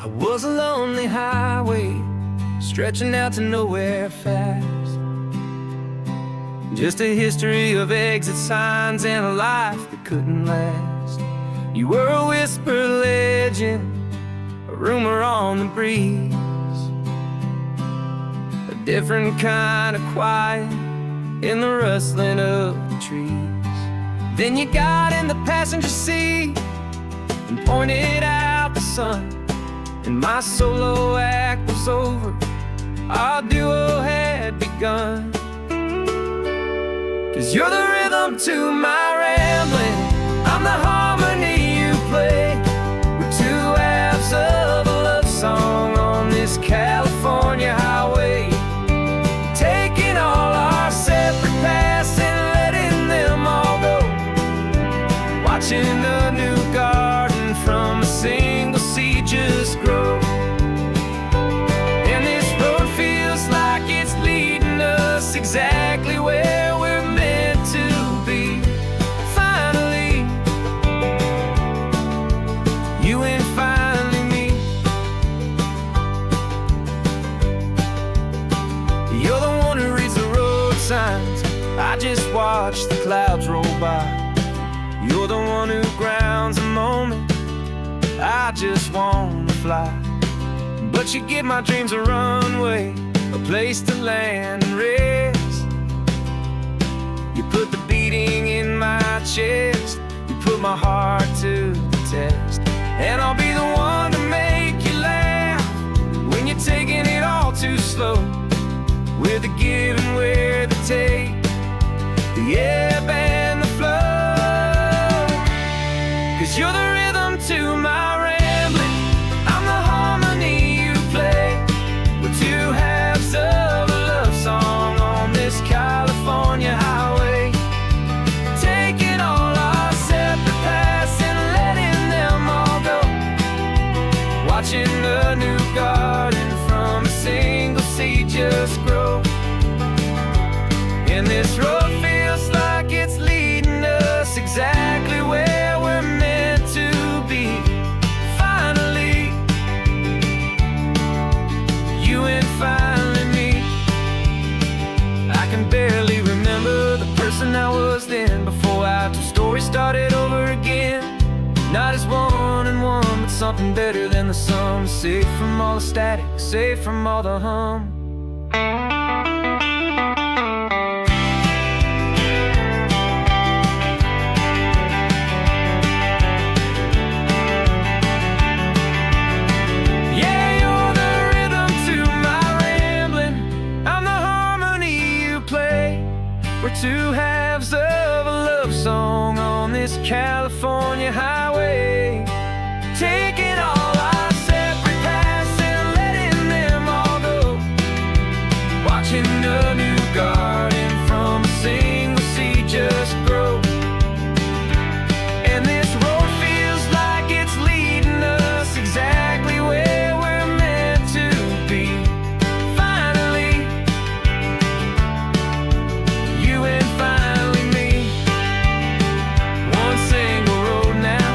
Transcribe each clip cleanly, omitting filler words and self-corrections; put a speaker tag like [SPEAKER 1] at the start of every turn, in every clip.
[SPEAKER 1] I was a lonely highway, stretching out to nowhere fast. Just a history of exit signs and a life that couldn't last. You were a whisper legend, a rumor on the breeze, a different kind of quiet in the rustling of the trees. Then you got in the passenger seat and pointed out the sun, and my solo act was over, our duo had begun. 'Cause you're the rhythm to my rambling, I'm the harmony you play. We're two halves of a love song on this California highway, taking all our separate paths and letting them all go, watching the new garden from a single seed just grow. And this road feels like it's leading us exactly where we're meant to be. Finally, you and finally me. You're the one who reads the road signs, I just watch the clouds roll by. You're the one who grounds a moment, I just wanna fly. But you give my dreams a runway, a place to land and rest. You put the beating in my chest, you put my heart to the test. And I'll be the one to make you laugh when you're taking it all too slow. We're the give and we're the take, the ebb and the flow. 'Cause you're the rhythm to my rambling, I'm the harmony you play. We're two halves of a love song on this California highway, taking all our separate paths and letting them all go, watching the new garden from a single seed just grow. And this road feels like it's leading us exactly where we're meant to be. Finally, you and finally me. I can barely remember the person I was then, before our two stories started over again. Not as one and one, but something better than the sum. Safe from all the static, safe from all the hum. We're two halves of a love song on this California highway, taking all our separate paths and letting them all go, watching a new garden from a single seed just grow. And this road feels like it's leading us exactly where we're meant to be. Finally, you and finally me. One single road now,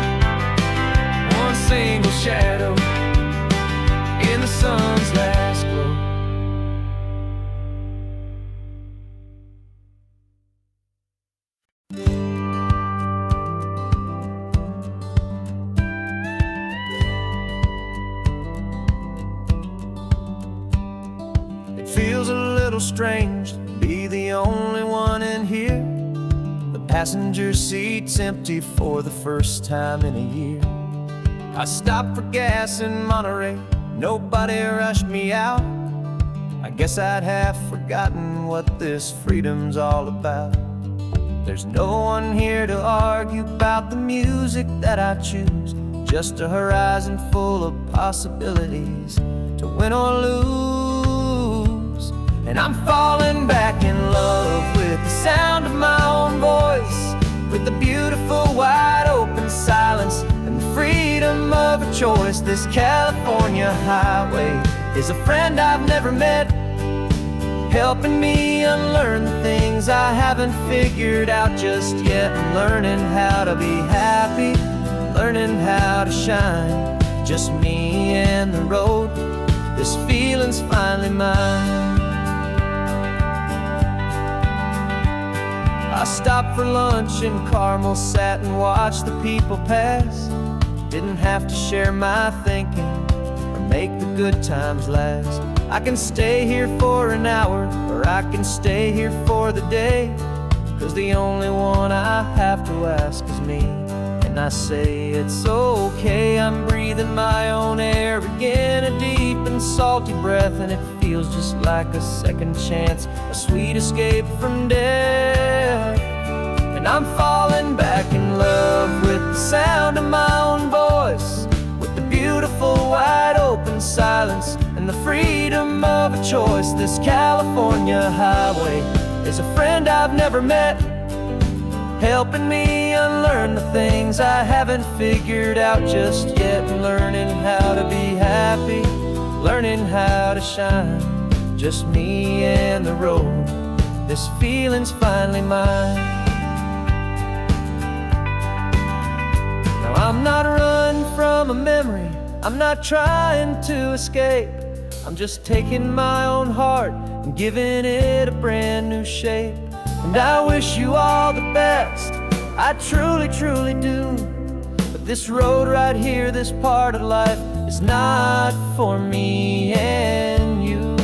[SPEAKER 1] one single shadow in the sun's last glow. It feels a little strange to be the only one in here. The passenger seat's empty for the first time in a year. I stopped for gas in Monterey, nobody rushed me out. I guess I'd have forgotten what this freedom's all about. There's no one here to argue about the music that I choose, just a horizon full of possibilities to win or lose. And I'm falling back in love with the sound of my own voice, with the beautiful wide open silence and the freedom of a choice. This California highway is a friend I've never met, helping me unlearn the things I haven't figured out just yet. I'm learning how to be happy, learning how to shine, just me and the road. This feeling's finally mine. I stopped for lunch in Carmel, sat and watched the people pass. Didn't have to share my thinking or make the good times last. I can stay here for an hour, or I can stay here for the day, 'cause the only one I have to ask is me. And I say it's okay, I'm breathing my own air again, a deep and salty breath, and it feels just like a second chance, a sweet escape from death. And I'm falling back in love with the sound of my own voice, with the beautiful wide open silence and the freedom of a choice. This California highway is a friend I've never met, helping me unlearn the things I haven't figured out just yet, and learning how to be happy, learning how to shine, just me and the road. This feeling's finally mine. Now I'm not running from a memory, I'm not trying to escape, I'm just taking my own heart and giving it a brand new shape. And I wish you all the best, I truly, truly do. But this road right here, this part of life, is not for me and you.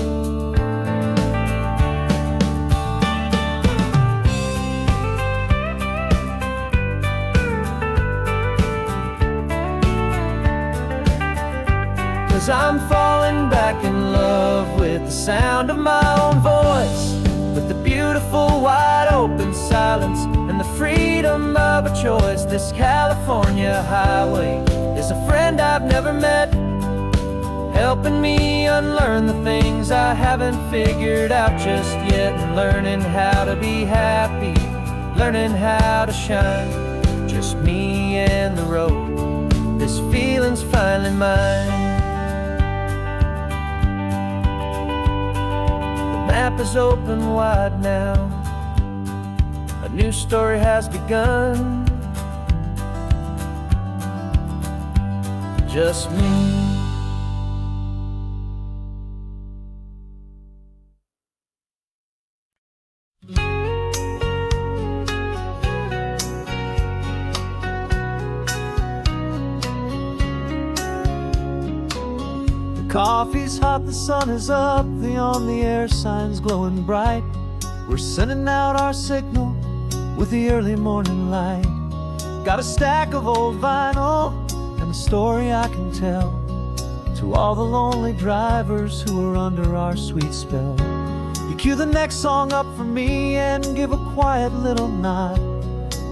[SPEAKER 1] 'Cause I'm falling back in love with the sound of my own voice, with the beautiful wide open silence and the freedom of a choice. This California highway is a friend I've never met, helping me unlearn the things I haven't figured out just yet, and learning how to be happy, learning how to shine, just me and the road. This feeling's finally mine. The map is open wide now, a new story has begun, just me. Coffee's hot, the sun is up, the on-the-air sign's glowing bright. We're sending out our signal with the early morning light. Got a stack of old vinyl and a story I can tell to all the lonely drivers who are under our sweet spell. You cue the next song up for me and give a quiet little nod,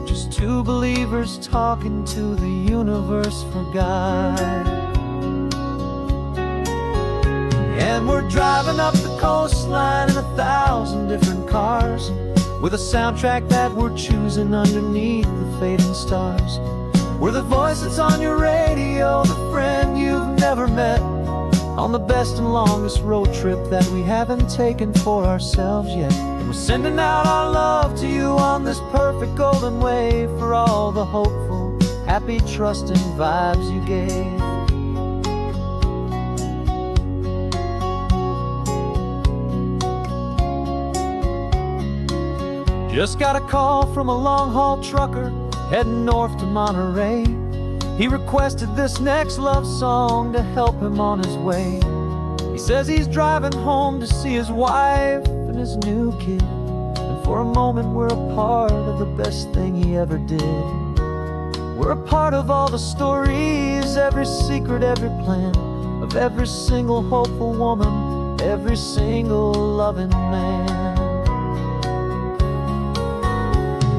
[SPEAKER 1] just two believers talking to the universe for God. And we're driving up the coastline in 1,000 different cars, with a soundtrack that we're choosing underneath the fading stars. We're the voice that's on your radio, the friend you've never met, on the best and longest road trip that we haven't taken for ourselves yet. And we're sending out our love to you on this perfect golden wave, for all the hopeful, happy, trusting vibes you gave. Just got a call from a long-haul trucker heading north to Monterey. He requested this next love song to help him on his way. He says he's driving home to see his wife and his new kid, and for a moment we're a part of the best thing he ever did. We're a part of all the stories, every secret, every plan, of every single hopeful woman, every single loving man.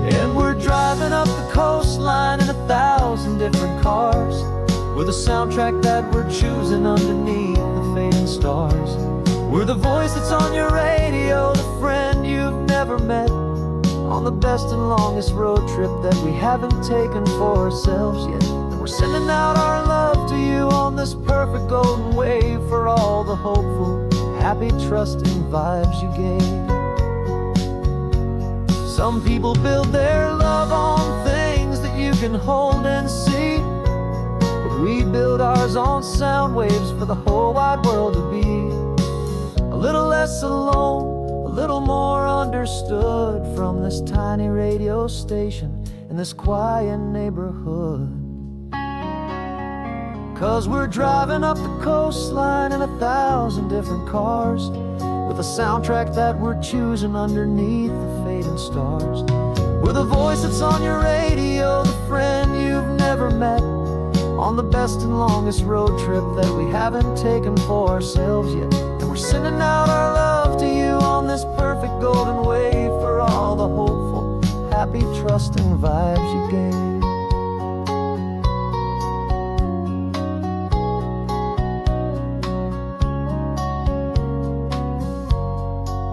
[SPEAKER 1] And we're driving up the coastline in 1,000 different cars, with a soundtrack that we're choosing underneath the fading stars. We're the voice that's on your radio, the friend you've never met, on the best and longest road trip that we haven't taken for ourselves yet. And we're sending out our love to you on this perfect golden wave, for all the hopeful, happy, trusting vibes you gave. Some people build their love on things that you can hold and see, but
[SPEAKER 2] We build ours on sound waves for the whole wide world to be a little less alone, a little more understood from this tiny radio station in this quiet neighborhood. 'Cause we're driving up the coastline in 1,000 different cars, with a soundtrack that we're choosing underneath the fading stars. We're the voice that's on your radio, the friend you've never met, on the best and longest road trip that we haven't taken for ourselves yet. And we're sending out our love to you on this perfect golden wave for all the hopeful, happy, trusting vibes you gave.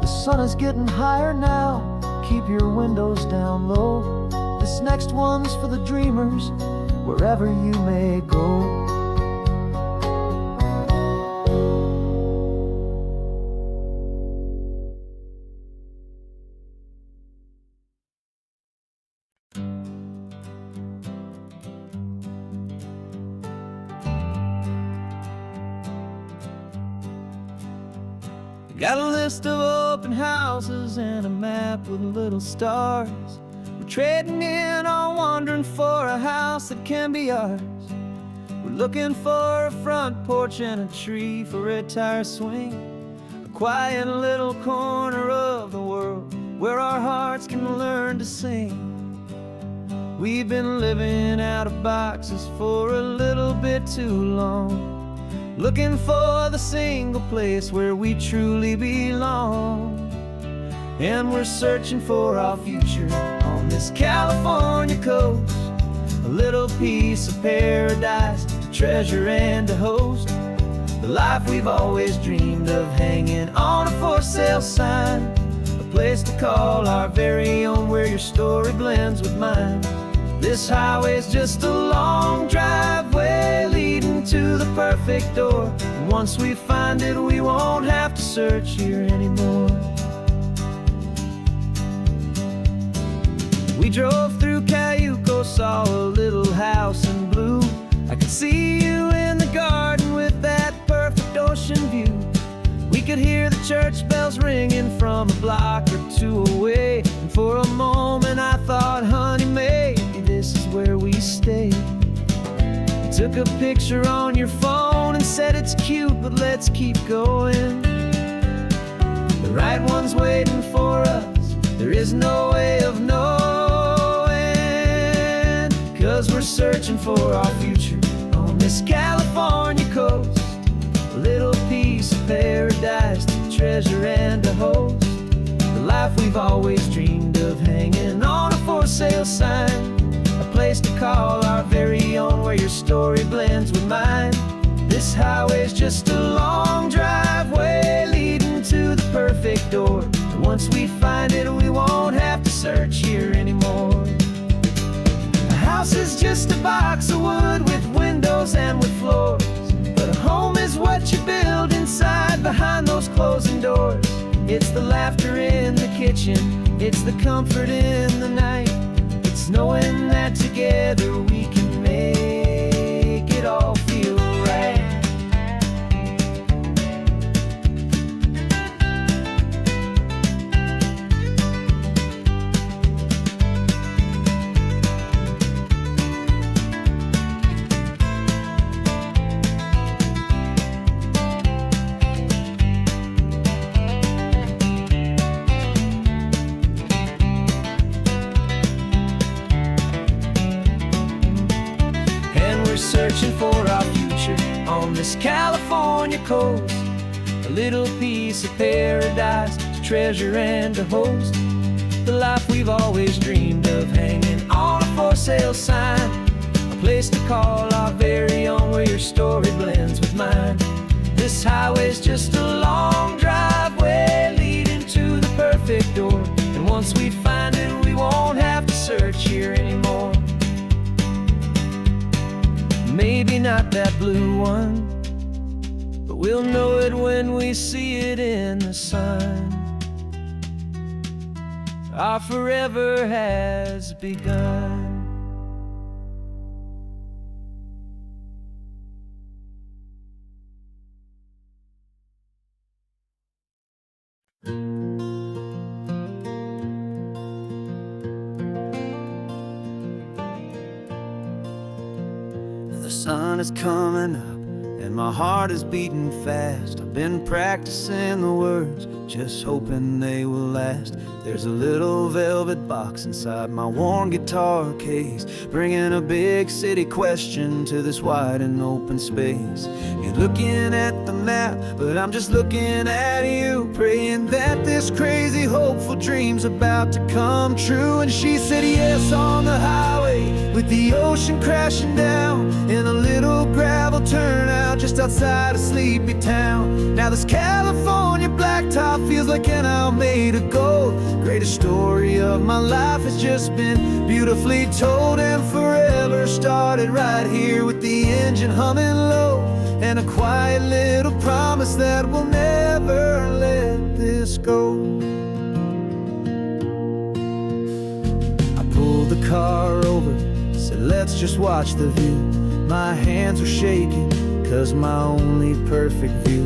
[SPEAKER 2] The sun is getting higher now, keep your windows down low. This next one's for the dreamers, wherever you may go. Got a list of open houses and a map with little stars. We're trading in or wandering for a house that can be ours. We're looking for a front porch and a tree for a tire swing, a quiet little corner of the world where our hearts can learn to sing. We've been living out of boxes for a little bit too long, looking for the single place where we truly belong. And we're searching for our future on this California coast, a little piece of paradise to treasure and to host, the life we've always dreamed of hanging on a for sale sign, a place to call our very own where your story blends with mine. This highway's just a long driveway leading to the perfect door, and once we find it we won't have to search here anymore. We drove through Cayuco, saw a little house in blue. I could see you in the garden with that perfect ocean view. We could hear the church bells ringing from a block or two away, and for a moment I thought, honey, maybe this is where we stay. You took a picture on your phone and said it's cute, but let's keep going. The right one's waiting for us, there is no way of knowing, 'cause we're searching for our future on this California coast, a little piece of paradise to treasure and to host, the life we've always dreamed of hanging on a for sale sign, a place to call our very own where your story blends with mine. This highway's just a long driveway leading to the perfect door, and once we find it we won't have to search here anymore. A house is just a box of wood with windows and with floors, but a home is what you build inside behind those closing doors. It's the laughter in the kitchen, it's the comfort in the night, it's knowing that together we can make it all feel right. Searching for our future on this California coast, a little piece of paradise to treasure and to host, the life we've always dreamed of hanging on a for sale sign, a place to call our very own where your story blends with mine. This highway's just a long driveway leading to the perfect door, and once we find it we won't have to search here anymore. Maybe not that blue one, but we'll know it when we see it in the sun. Our forever has begun. The sun is coming up and my heart is beating fast. I've been practicing the words, just hoping they will last. There's a little velvet box inside my worn guitar case, bringing a big city question to this wide and open space. You're looking at the map, but I'm just looking at you, praying that this crazy hopeful dream's about to come true. And she said yes on the highway, with the ocean crashing down, in a little gravel turnout just outside of sleepy town. Now this California blacktop feels like an isle made of gold. Greatest story of my life has just been beautifully told, and forever started right here with the engine humming low, and a quiet little promise that we'll never let this go. I pulled the car over, said let's just watch the view. My hands were shaking, cause my only perfect view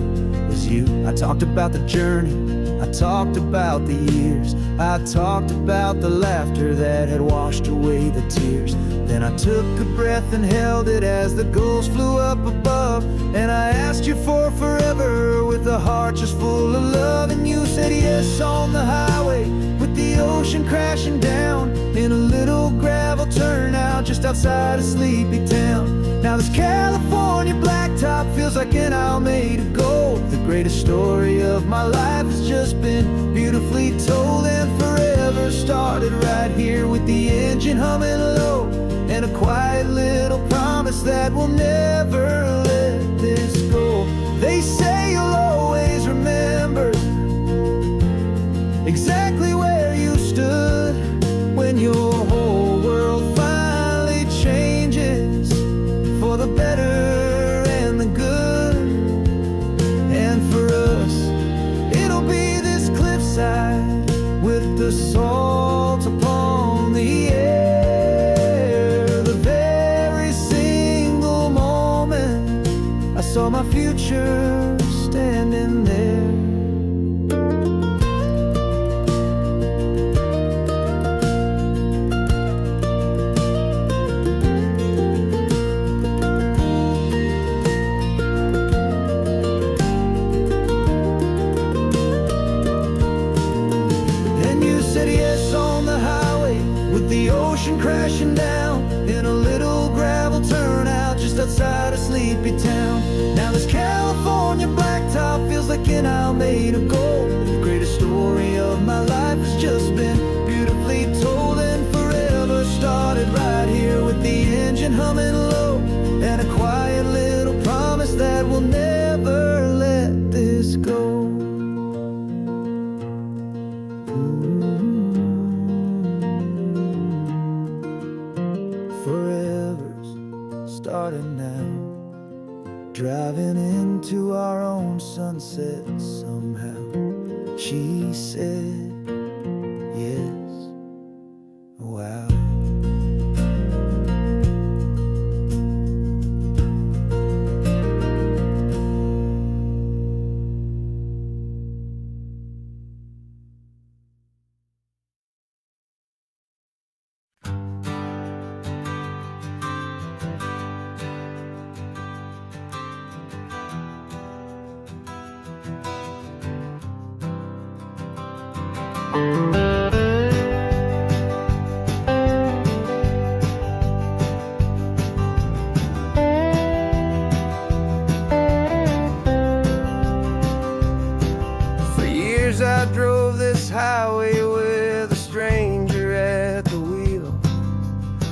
[SPEAKER 2] was you. I talked about the journey, I talked about the years, I talked about the laughter that had washed away the tears. Then I took a breath and held it as the gulls flew up above, and I asked you for forever with a heart just full of love. And you said yes on the highway, with the ocean crashing down, in a little gravel turnout just outside of sleepy town. Now this California blacktop feels like an isle made of gold. The greatest story of my life has just been beautifully told, and forever started right here with the engine humming low, and a quiet little promise that we'll never let this go. They say you'll always remember exactly where you stood when your whole world finally changes for the better and the good. And for us, it'll be this cliffside with the salt upon the air. The very single moment I saw my future standing there. The ocean crashing down, in a little gravel turnout just outside of sleepy town. Now this California blacktop feels like an isle made of gold. The greatest story of my life has just been beautifully told, and forever started right here with the engine humming low, and a quiet little promise that we'll never let this go. Starting now, driving into our own sunset somehow. She said yes, wow. For years I drove this highway with a stranger at the wheel,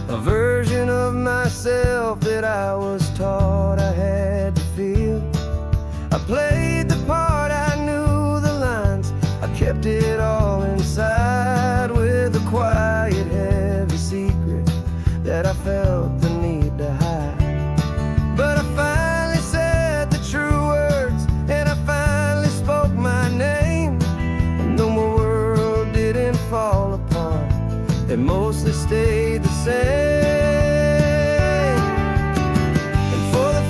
[SPEAKER 2] a version of myself that I was taught I had to feel. I played the part, I knew the lines, I kept it all inside with a quiet, heavy secret that I felt the need to hide. But I finally said the true words, and I finally spoke my name, and though my world didn't fall apart, it mostly stayed the same. And for the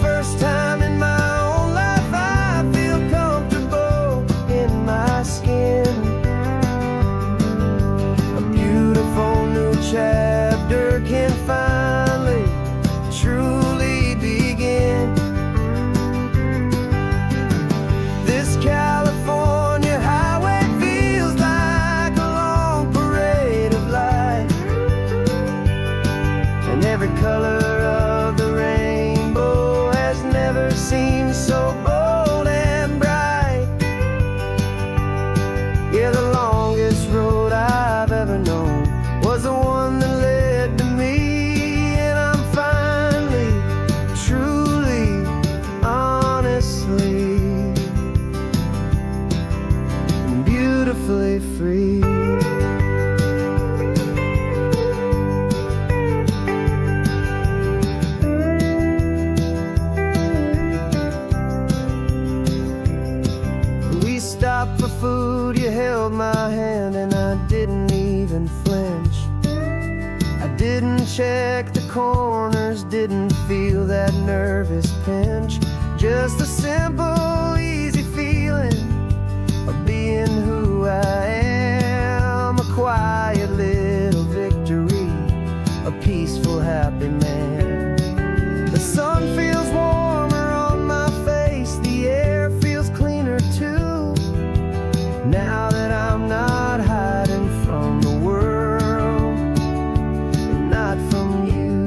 [SPEAKER 2] Didn't check the corners, didn't feel that nervous pinch. Just a simple, easy feeling of being who I am. A quiet little victory, a peaceful, happy man. The sun feels warmer on my face, the air feels cleaner too. Now that I'm not hiding from the world, and not from you.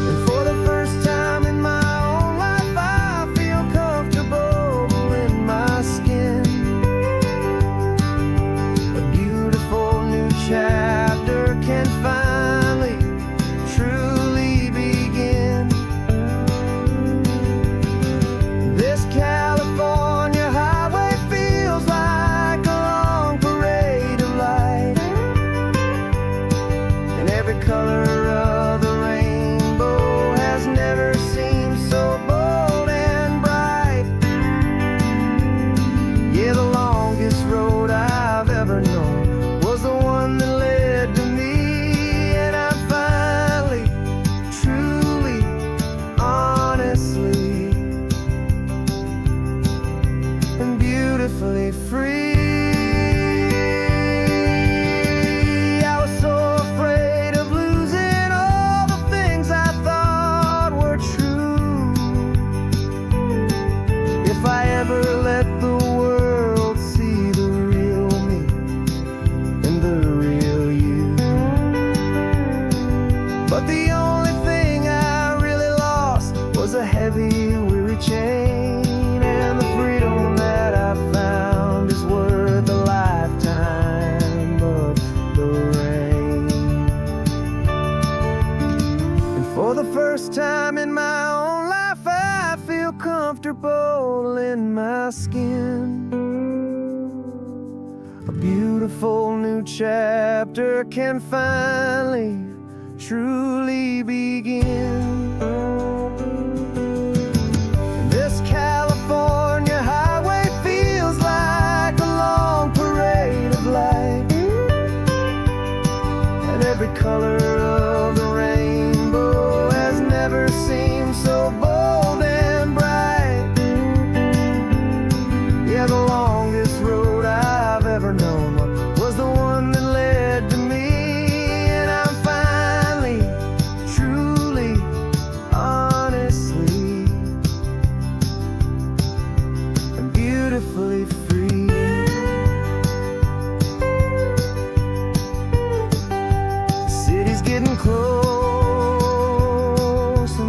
[SPEAKER 2] And for the first time in my own life, I feel comfortable in my skin. A beautiful new chapter can finally, truly begin. This California highway feels like a long parade of light, and every color of the rainbow has never seemed so bold and bright. Yeah, the longest road I've ever known was the one that led to me, and I'm finally, truly, honestly, and beautifully free. I was so afraid of losing all the things I thought were true. If I ever let the world see the real me and the real you. But the only thing I really lost was a heavy, weary chain, and the freedom that I found is worth a lifetime of the rain. And for the first time in my own life, I feel comfortable in my skin. A beautiful new chapter can finally, truly begin. This California highway feels like a long parade of light, and every color of the rainbow has never seemed so bold and bright. Yeah, the longest road I've ever known was the one that led to me, and I'm finally, truly, honestly, and beautifully free. The city's getting closer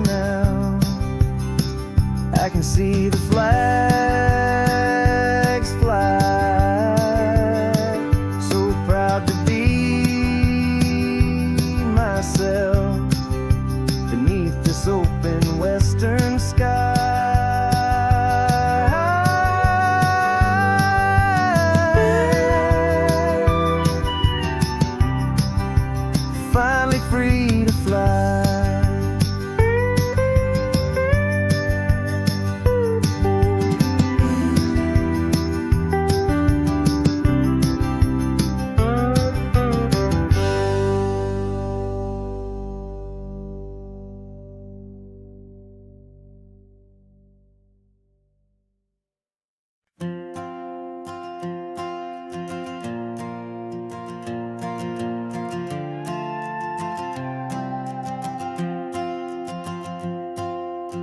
[SPEAKER 2] now. I can see the flags fly. So proud to be myself beneath this open western sky. Finally free to fly.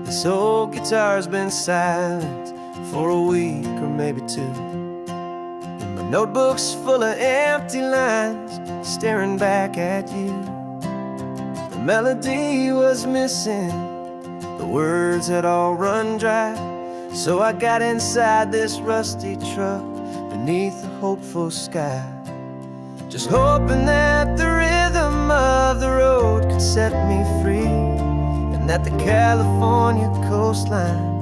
[SPEAKER 2] This old guitar's been silent for a week or maybe two, and my notebook's full of empty lines staring back at you. The melody was missing, the words had all run dry, so I got inside this rusty truck beneath a hopeful sky, just hoping that the rhythm of the road could set me free, and that the California coastline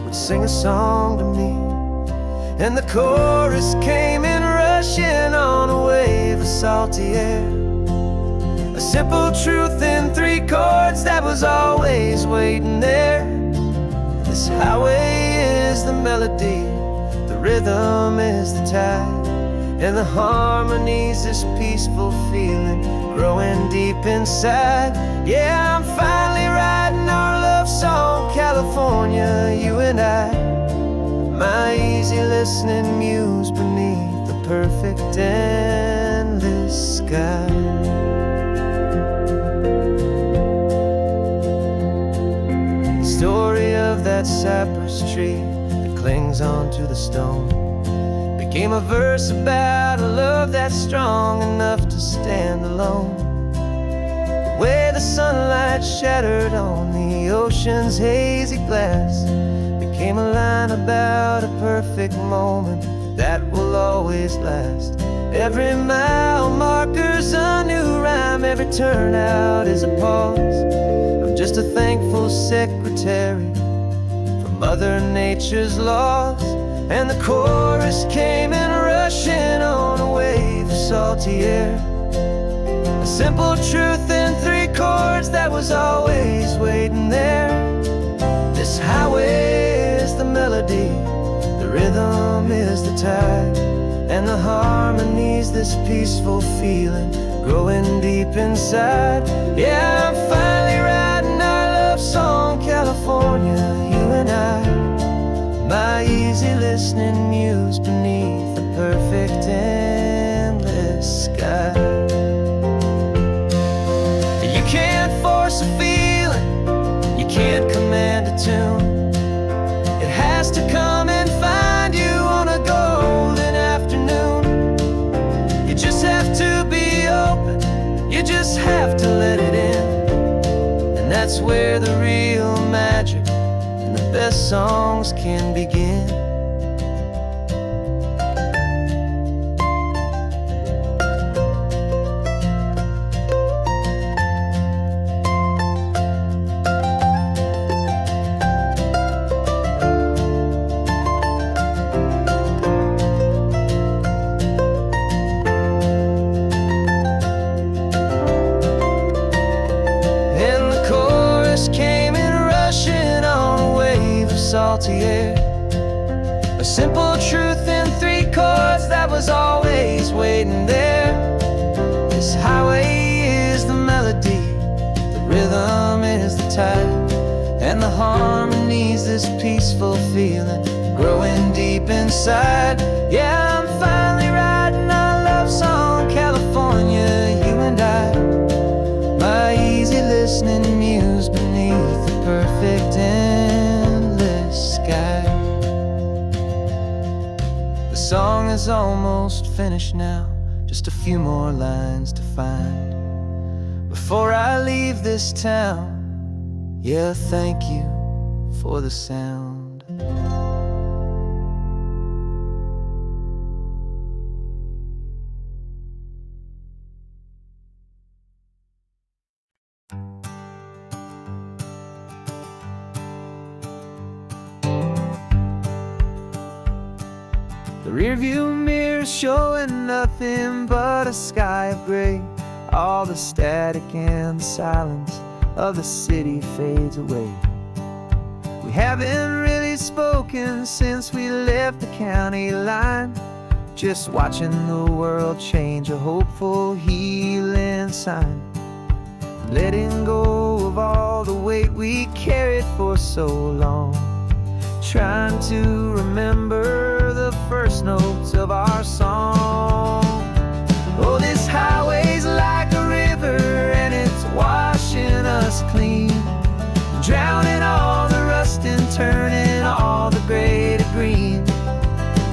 [SPEAKER 2] would sing a song to me. And the chorus came in rushing on a wave of salty air, a simple truth in 3 chords that was always waiting there. This highway is the melody, the rhythm is the tide, and the harmonies, this peaceful feeling growing deep inside. Yeah, I'm finally writing our love song, California, you and I. My easy listening muse beneath the perfect endless sky. The story of that cypress tree that clings onto the stone became a verse about a love that's strong enough to stand alone. The way the sunlight shattered on the ocean's hazy glass became a line about a perfect moment that will always last. Every mile marker's a new rhyme, every turnout is a pause. I'm just a thankful secretary for Mother Nature's laws. And the chorus came in rushing on a wave of salty air. A simple truth in 3 chords that was always waiting there. This highway is the melody, the rhythm is the tide, and the harmonies, this peaceful feeling growing deep inside. Yeah, I'm finally writing our love song, California, you and I. My easy listening muse beneath the perfect endless sky. You can't force a feeling, you can't command a tune. It has to come and find you on a golden afternoon. You just have to be open, you just have to let it in. And that's where the real magic, the best songs can begin. And the chorus came in rushing on a wave of salty air. A simple truth in 3 chords that was always waiting there. This highway is the melody, the rhythm is the tide, and the harmonies, this peaceful feeling growing deep inside. Yeah, I'm finally writing our love song, California, you and I. My easy listening muse beneath the perfect endless sky. The song is almost finished now, just a few more lines to find before I leave this town. Yeah, thank you for the sound. The rearview mirror showing nothing but a sky of gray. All the static and the silence of the city fades away. We haven't really spoken since we left the county line, just watching the world change, a hopeful healing sign. Letting go of all the weight we carried for so long, trying to remember the first notes of our song. Oh, this highway's like a river and it's washing us clean, drowning all the rust and turning all the gray to green.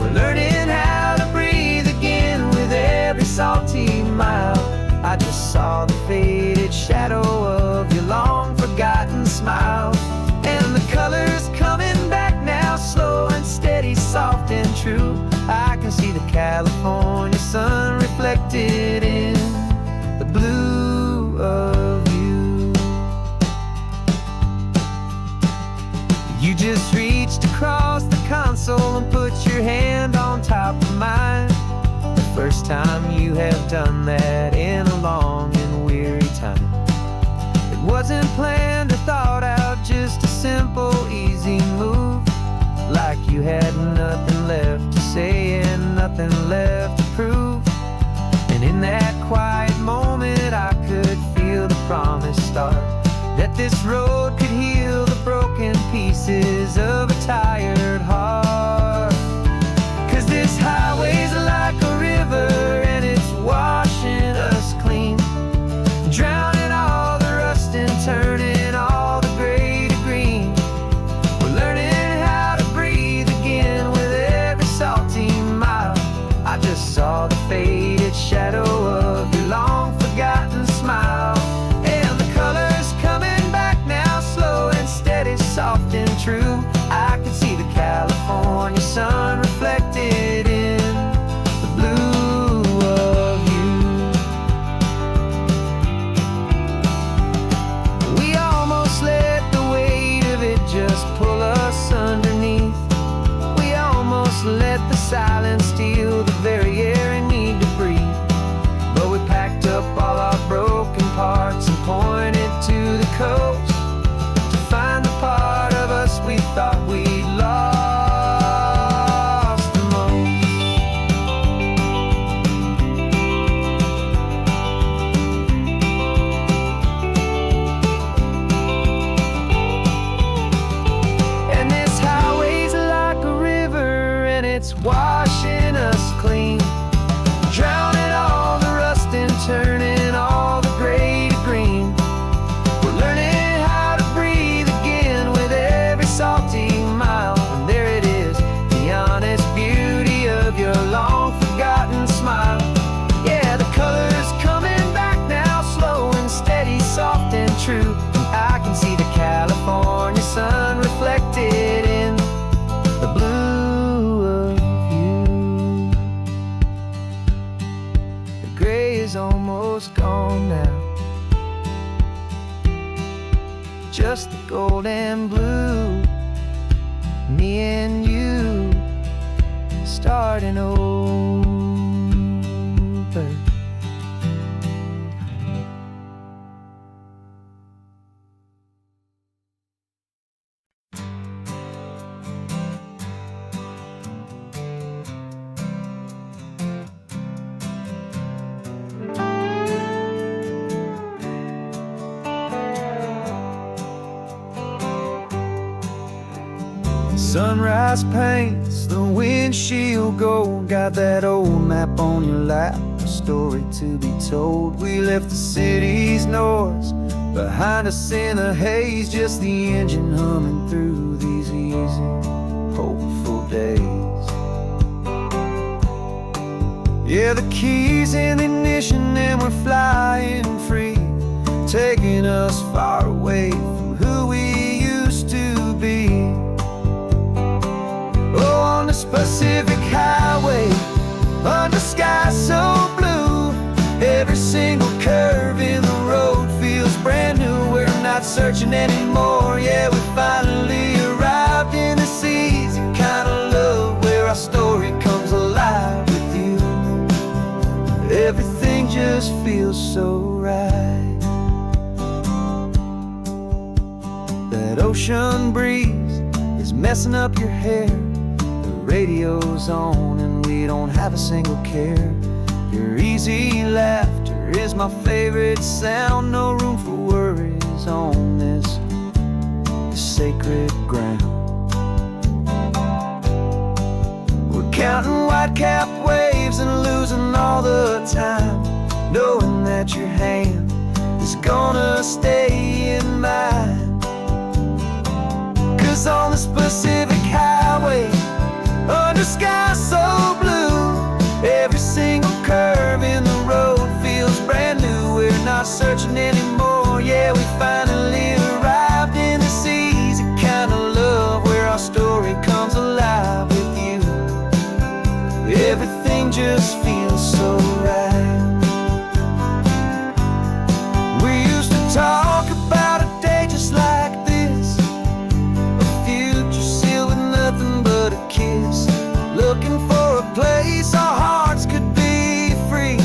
[SPEAKER 2] We're learning how to breathe again with every salty mile. I just saw the faded shadow of your long forgotten smile, and the colors coming back now, slow and steady, soft and true. I can see the California sun reflected in the blue of you. You just reached across the console and put your hand on top of mine. The first time you have done that in a long and weary time. It wasn't planned or thought out, just a simple, easy move. Like you had nothing left to say and nothing left to prove. that quiet moment I could feel the promise start, that this road could heal the broken pieces of a tired heart. 'Cause this highway's like a river and it's washing us clean, drowning all the rust and turning all the gray to green. We're learning how to breathe again with every salty mile. I just saw the faded shadow of your long forgotten smile, and the colors coming back now, slow and steady, soft and true. I can see the California sun reflected in the blue of you. We almost let the weight of it just pull us underneath. We almost let the silence steal the very air we need to breathe. But we packed up all our broken parts and pointed to the coast to find the part of us we thought we'd lost the most. And this highway's like a river and it's washing us clean, drowning all the rust and turning all the gray to green. We're learning how to breathe again with every salty mile. And there it is, the honest beauty of your long forgotten smile. Yeah, the colors coming back now, slow and steady, soft and true. And I can see the California sun reflected in the blue of you. The gray is almost gone now, just the gold and blue. Me and you starting over. Sunrise paints the windshield gold. Got that old map on your lap, a story to be told. We left the city's noise behind us in the haze, just the engine humming through these easy, hopeful days. Yeah, the keys in the ignition and we're flying free, taking us far away from who we used to be. Oh, on this Pacific highway, under sky so blue, every single curve in the road feels brand new. We're not searching anymore, yeah, we finally arrived in this easy kind of love where our story comes alive with you. Everything just feels so right. That ocean breeze is messing up your hair, radio's on and we don't have a single care. Your easy laughter is my favorite sound. No room for worries on this sacred ground. We're counting white-capped waves and losing all the time, knowing that your hand is gonna stay in mine. 'Cause on this Pacific highway, under sky so blue, every single curve in the road feels brand new. We're not searching anymore, yeah, we finally arrived in this easy kind of love where our story comes alive with you. Everything just feels so right. We used to talk about a day just like this, a future sealed with nothing but a kiss, looking for a place our hearts could be free.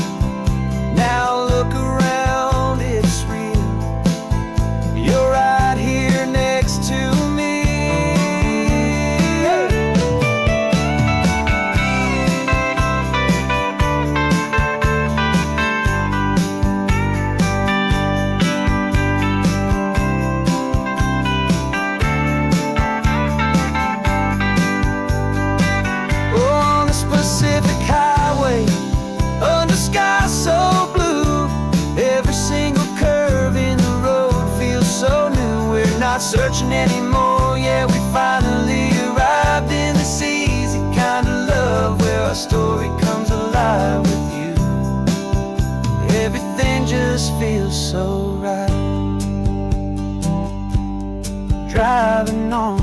[SPEAKER 2] Now look around, it's real. not searching anymore. Yeah, we finally arrived in this easy kind of love where our story comes alive with you. Everything just feels so right. Driving on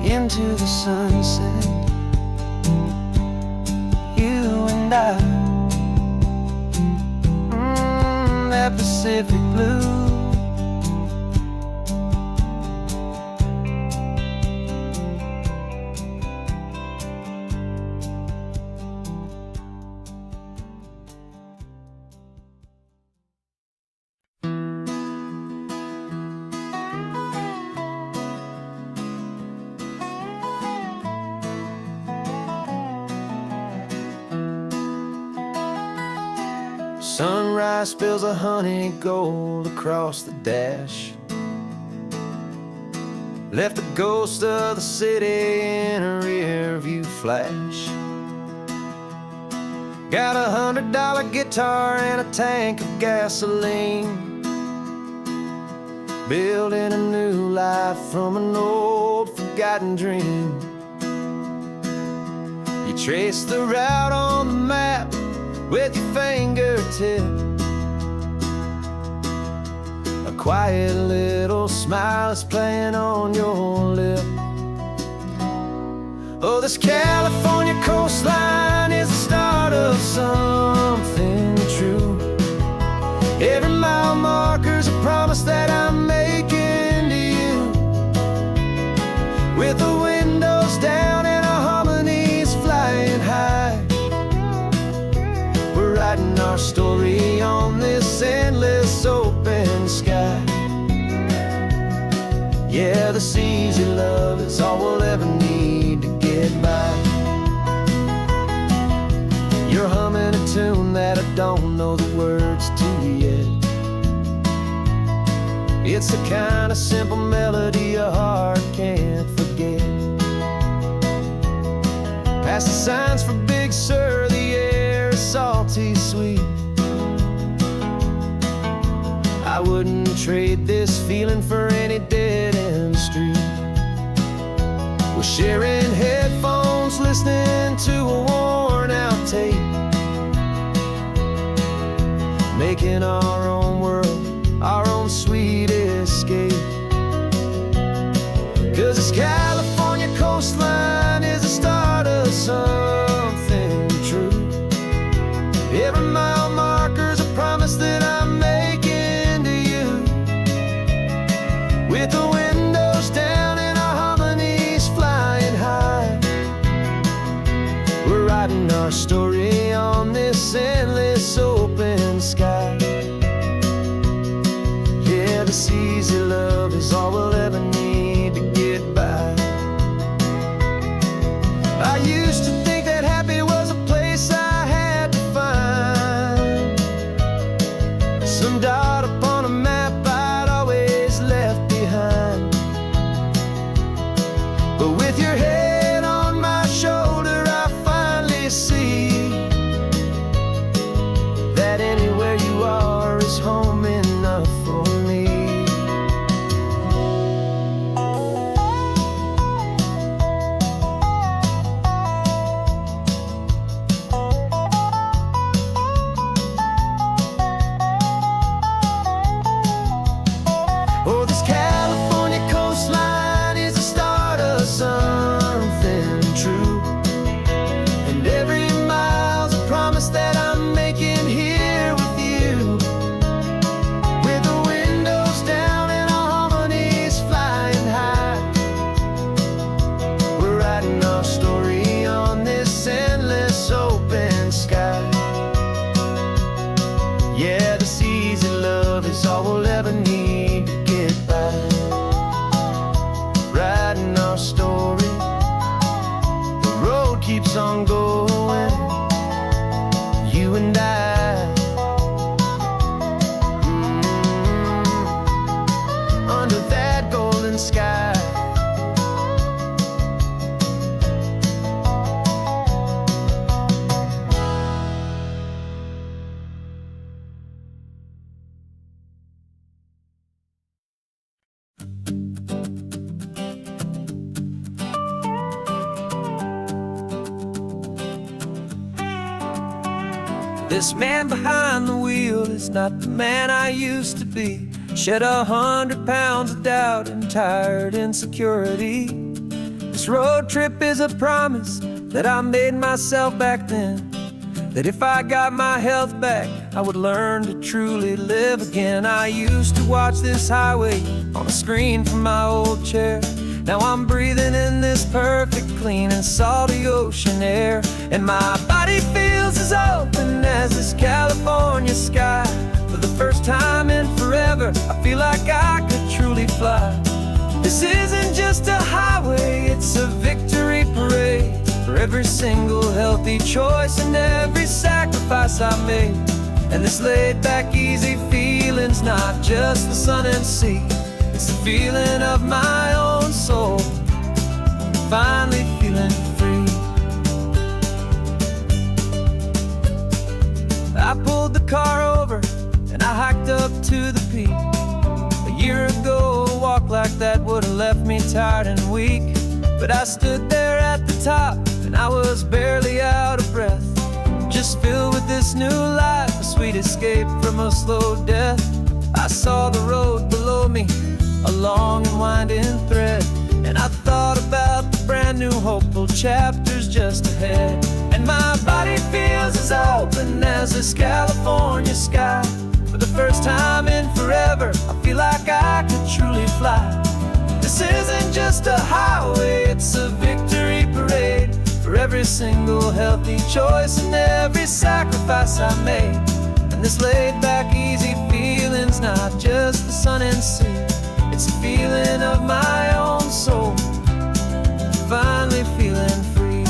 [SPEAKER 2] into the sunset, you and I, that Pacific blue. Sunrise spills a honey gold across the dash, left the ghost of the city in a rear view flash. Got $100 guitar and a tank of gasoline, building a new life from an old forgotten dream. You trace the route on the map with your fingertip, a quiet little smile is playing on your lip. Oh, this California coastline is the start of something true. Every mile marker's a promise that I'm making to you, with the windows down and our harmonies flying high. Writing our story on this endless open sky. Yeah, this easy love is all we'll ever need to get by. You're humming a tune that I don't know the words to yet. It's the kind of simple melody your heart can't forget. Past the signs for Big Sur, the air is salty sweet. I wouldn't trade this feeling for any dead-end street. We're sharing headphones, listening to a worn-out tape, making our own world, our own sweet escape. 'Cause this California coastline is the start of something true. Every mile marker's a promise that I'm making to you, with the windows down and our harmonies flying high. We're writing our story on this endless open sky. Yeah, this easy love is all we'll ever need to get by. I used to think that happy was a place I had to find, some dot upon a map I'd always left behind. But with your head on my shoulder, I finally see that anywhere you are is home enough for me. Oh, this California coastline is the start of something true, and every mile's a promise that I'm making here with you, with the windows down and our harmonies flying high. We're writing our story on this endless open sky. Yeah, this easy love is all we'll ever need to get by. Writing our story, the road keeps on going, you and I, under that golden sky. This man behind the wheel is not the man I used to be. Shed 100 pounds of doubt and tired insecurity. This road trip is a promise that I made myself back then, that if I got my health back, I would learn to truly live again. I used to watch this highway on a screen from my old chair. Now I'm breathing in this perfect, clean and salty ocean air. And my body feels as open as this California sky. For the first time in forever, I feel like I could truly fly. This isn't just a highway, it's a victory parade. For every single healthy choice and every sacrifice I made. And this laid back, easy feeling's not just the sun and sea. It's the feeling of my own soul, finally feeling free. I pulled the car over and I hiked up to the peak. A year ago, a walk like that would have left me tired and weak. But I stood there at the top and I was barely out of breath, just filled with this new life, a sweet escape from a slow death. I saw the road below me, a long and winding thread, and I thought about the brand new hopeful chapters just ahead. And my body feels as open as this California sky. For the first time in forever, I feel like I could truly fly. This isn't just a highway, it's a victory parade. For every single healthy choice and every sacrifice I made. And this laid back, easy feeling's not just the sun and sea. It's a feeling of my own soul, finally feeling free.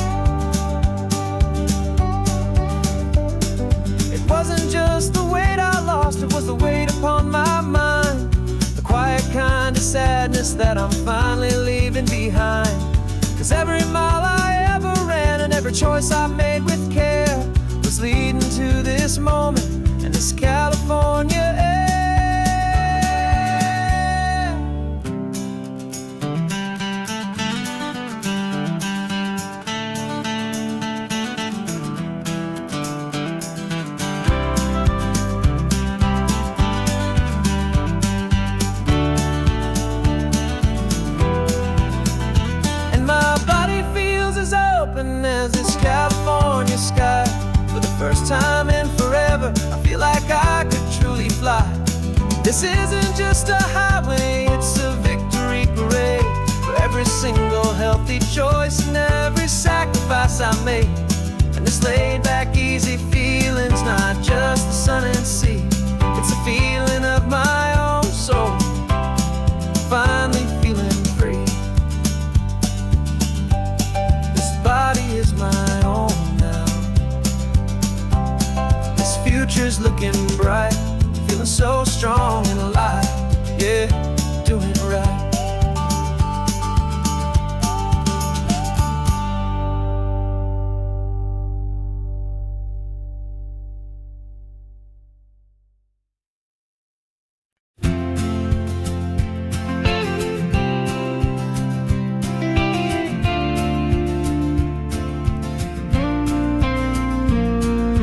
[SPEAKER 2] It wasn't just the weight I lost, it was the weight upon my mind. The quiet kind of sadness that I'm finally leaving behind. 'Cause every mile I ever ran and every choice I made with care was leading to this moment and this California air. As this California sky. For the first time in forever, I feel like I could truly fly. This isn't just a highway, it's a victory parade. For every single healthy choice and every sacrifice I made. And this laid back, easy feeling's not just the sun and sea. It's a feeling of my own soul, finally feeling free. Body is my own now. This future's looking bright, feeling so strong and alive. Yeah, doing right.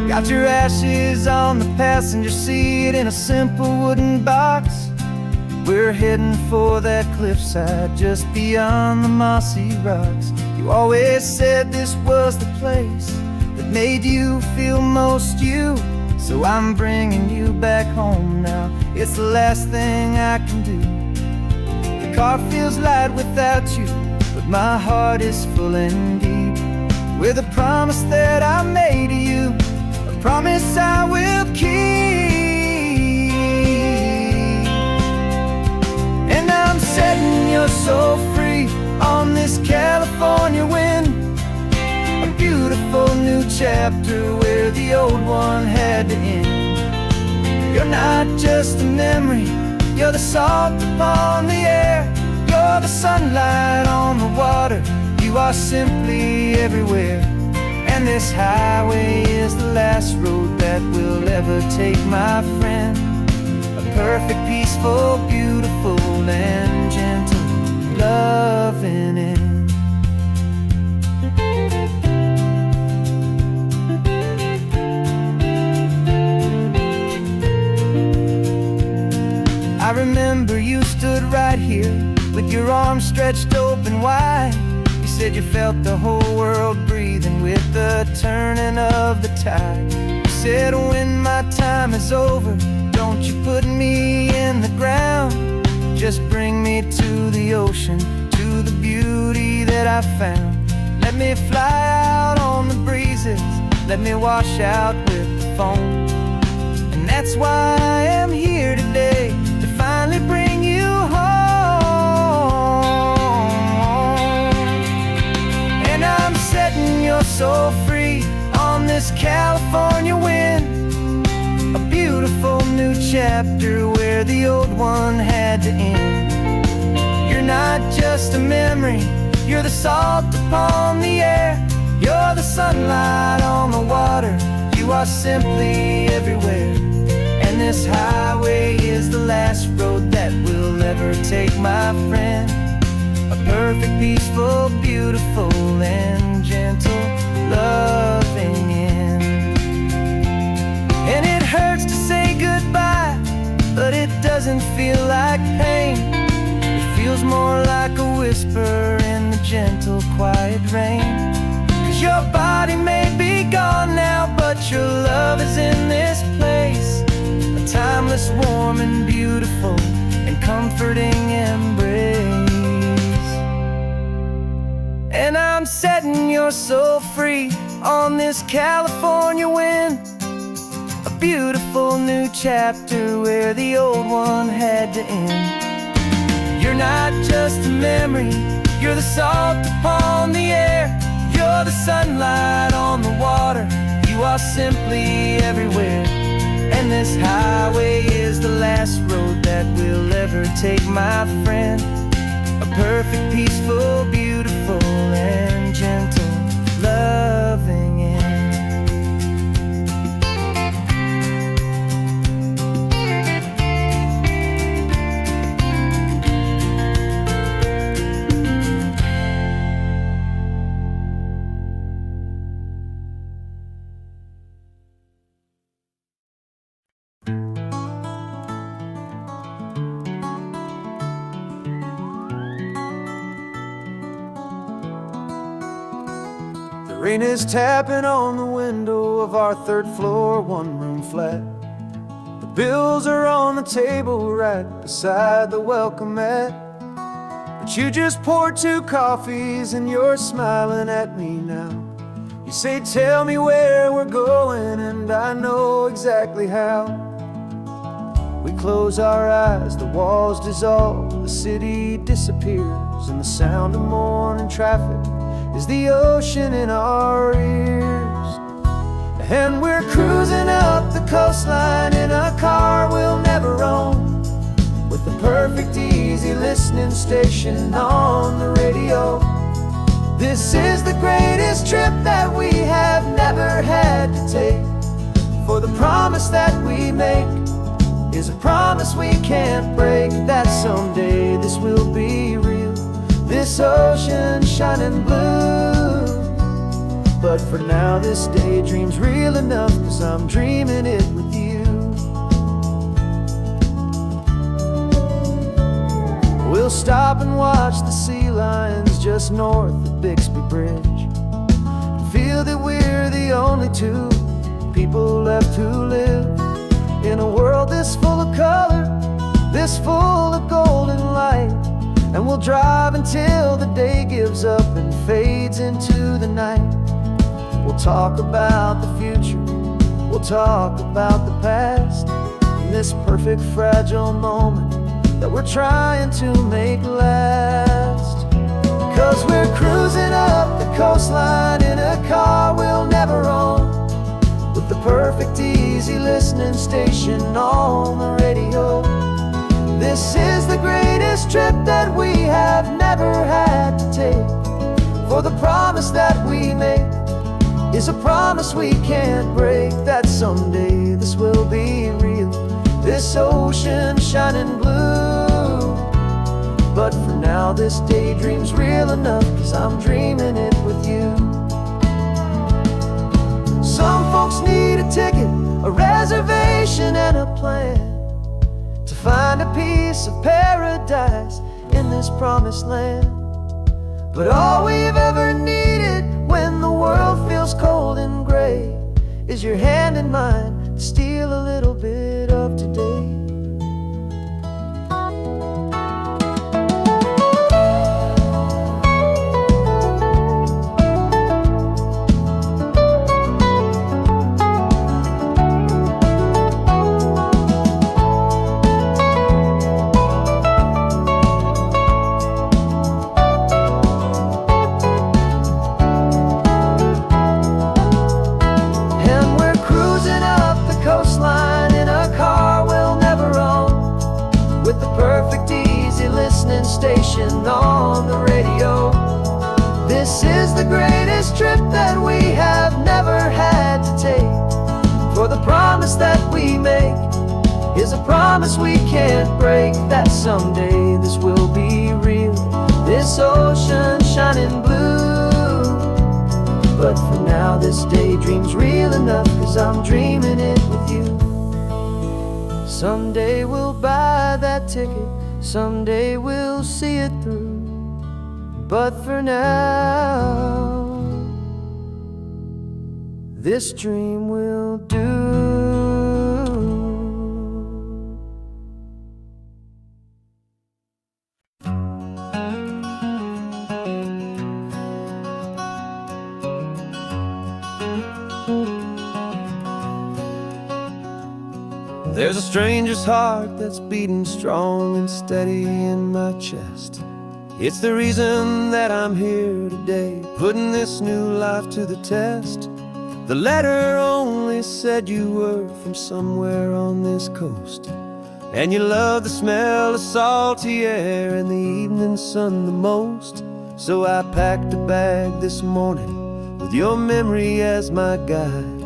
[SPEAKER 2] Got your ashes on the passenger seat in a simple wooden box. We're heading for that cliffside just beyond the mossy rocks. You always said this was the place that made you feel most you. So I'm bringing you back home now. It's the last thing I can do. The car feels light without you, but my heart is full and deep with a promise that I made to you. Promise I will keep. And I'm setting your soul free on this California wind. A beautiful new chapter where the old one had to end. You're not just a memory, you're the salt upon the air. You're the sunlight on the water, you are simply everywhere. And this highway is the last road that we'll ever take, my friend. A perfect, peaceful, beautiful, and gentle loving end. I remember you stood right here with your arms stretched open wide. You said you felt the whole world breathing with the turning of the tide. You said when my time is over, don't you put me in the ground, just bring me to the ocean, to the beauty that I found. Let me fly out on the breezes, let me wash out with the foam. And that's why I am here today, to finally bring you home. And I'm setting your soul free on this California wind, a beautiful new chapter where the old one had to end. You're not just a memory, you're the salt upon the air, you're the sunlight on the water, you are simply everywhere. And this highway is the last road that we'll ever take, my friend. A perfect, peaceful, beautiful, and gentle, loving end. And it hurts to say goodbye, but it doesn't feel like pain. It feels more like a whisper in the gentle, quiet rain. 'Cause your body may be gone now, but your love is in this place, a timeless, warm, and beautiful, and comforting embrace. And I'm setting your soul free on this California wind, a beautiful new chapter where the old one had to end. You're not just a memory, you're the salt upon the air, you're the sunlight on the water, you are simply everywhere. And this highway is the last road that we'll ever take, my friend. A perfect, peaceful, beautiful, and gentle, loving end. The rain is tapping on the window of our third floor, one-room flat. The bills are on the table right beside the welcome mat. But you just poured 2 coffees and you're smiling at me now. You say, tell me where we're going, and I know exactly how. We close our eyes, the walls dissolve, the city disappears, and the sound of morning traffic is the ocean in our ears. And we're cruising up the coastline in a car we'll never own, with the perfect easy listening station on the radio. This is the greatest trip that we have never had to take, for the promise that we make is a promise we can't break, that someday this will be real, this ocean shining blue. But for now this daydream's real enough, 'cause I'm dreaming it with you. We'll stop and watch the sea lions just north of Bixby Bridge, and feel that we're the only 2 people left who live in a world this full of color, this full of golden light. And we'll drive until the day gives up and fades into the night. We'll talk about the future, we'll talk about the past, in this perfect fragile moment that we're trying to make last. 'Cause we're cruising up the coastline in a car we'll never own, with the perfect easy listening station on the radio. This is the greatest trip that we have never had to take, for the promise that we make is a promise we can't break, that someday this will be real, this ocean shining blue. But for now this daydream's real enough, 'cause I'm dreaming it with you. Some folks need a ticket, a reservation, and a plan to find a piece of paradise in this promised land. But all we've ever needed when the world feels cold and gray is your hand in mine to steal a little bit of today. Station on the radio. This is the greatest trip that we have never had to take. For the promise that we make is a promise we can't break, that someday this will be real, this ocean shining blue. But for now this daydream's real enough, 'cause I'm dreaming it with you. Someday we'll buy that ticket, someday we'll see it through. But for now, this dream will do. There's a stranger's heart that's beating strong and steady in my chest. It's the reason that I'm here today, putting this new life to the test. The letter only said you were from somewhere on this coast, and you love the smell of salty air and the evening sun the most. So I packed a bag this morning with your memory as my guide,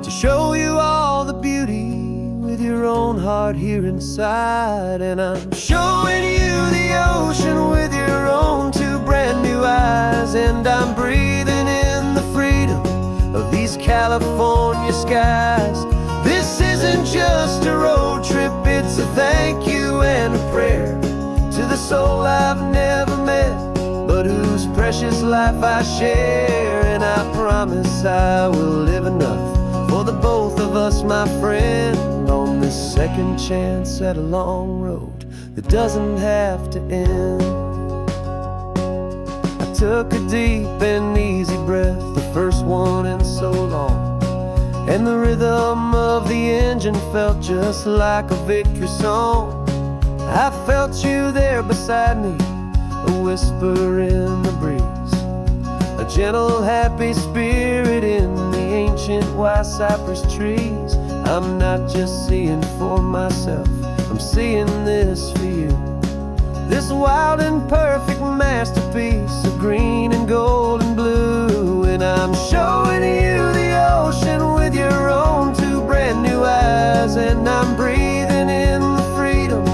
[SPEAKER 2] to show you all the beauty with your own heart here inside. And I'm showing you the ocean with your own two brand new eyes, and I'm breathing in the freedom of these California skies. This isn't just a road trip, it's a thank you and a prayer to the soul I've never met, but whose precious life I share. And I promise I will live enough for the both of us, my friend, on this second chance at a long road that doesn't have to end. I took a deep and easy breath, the first one in so long, and the rhythm of the engine felt just like a victory song. I felt you there beside me, a whisper in the breeze, a gentle happy spirit in the ancient white cypress trees. I'm not just seeing for myself, I'm seeing this for you. This wild and perfect masterpiece of green and gold and blue. And I'm showing you the ocean with your own two brand new eyes, and I'm breathing in the freedom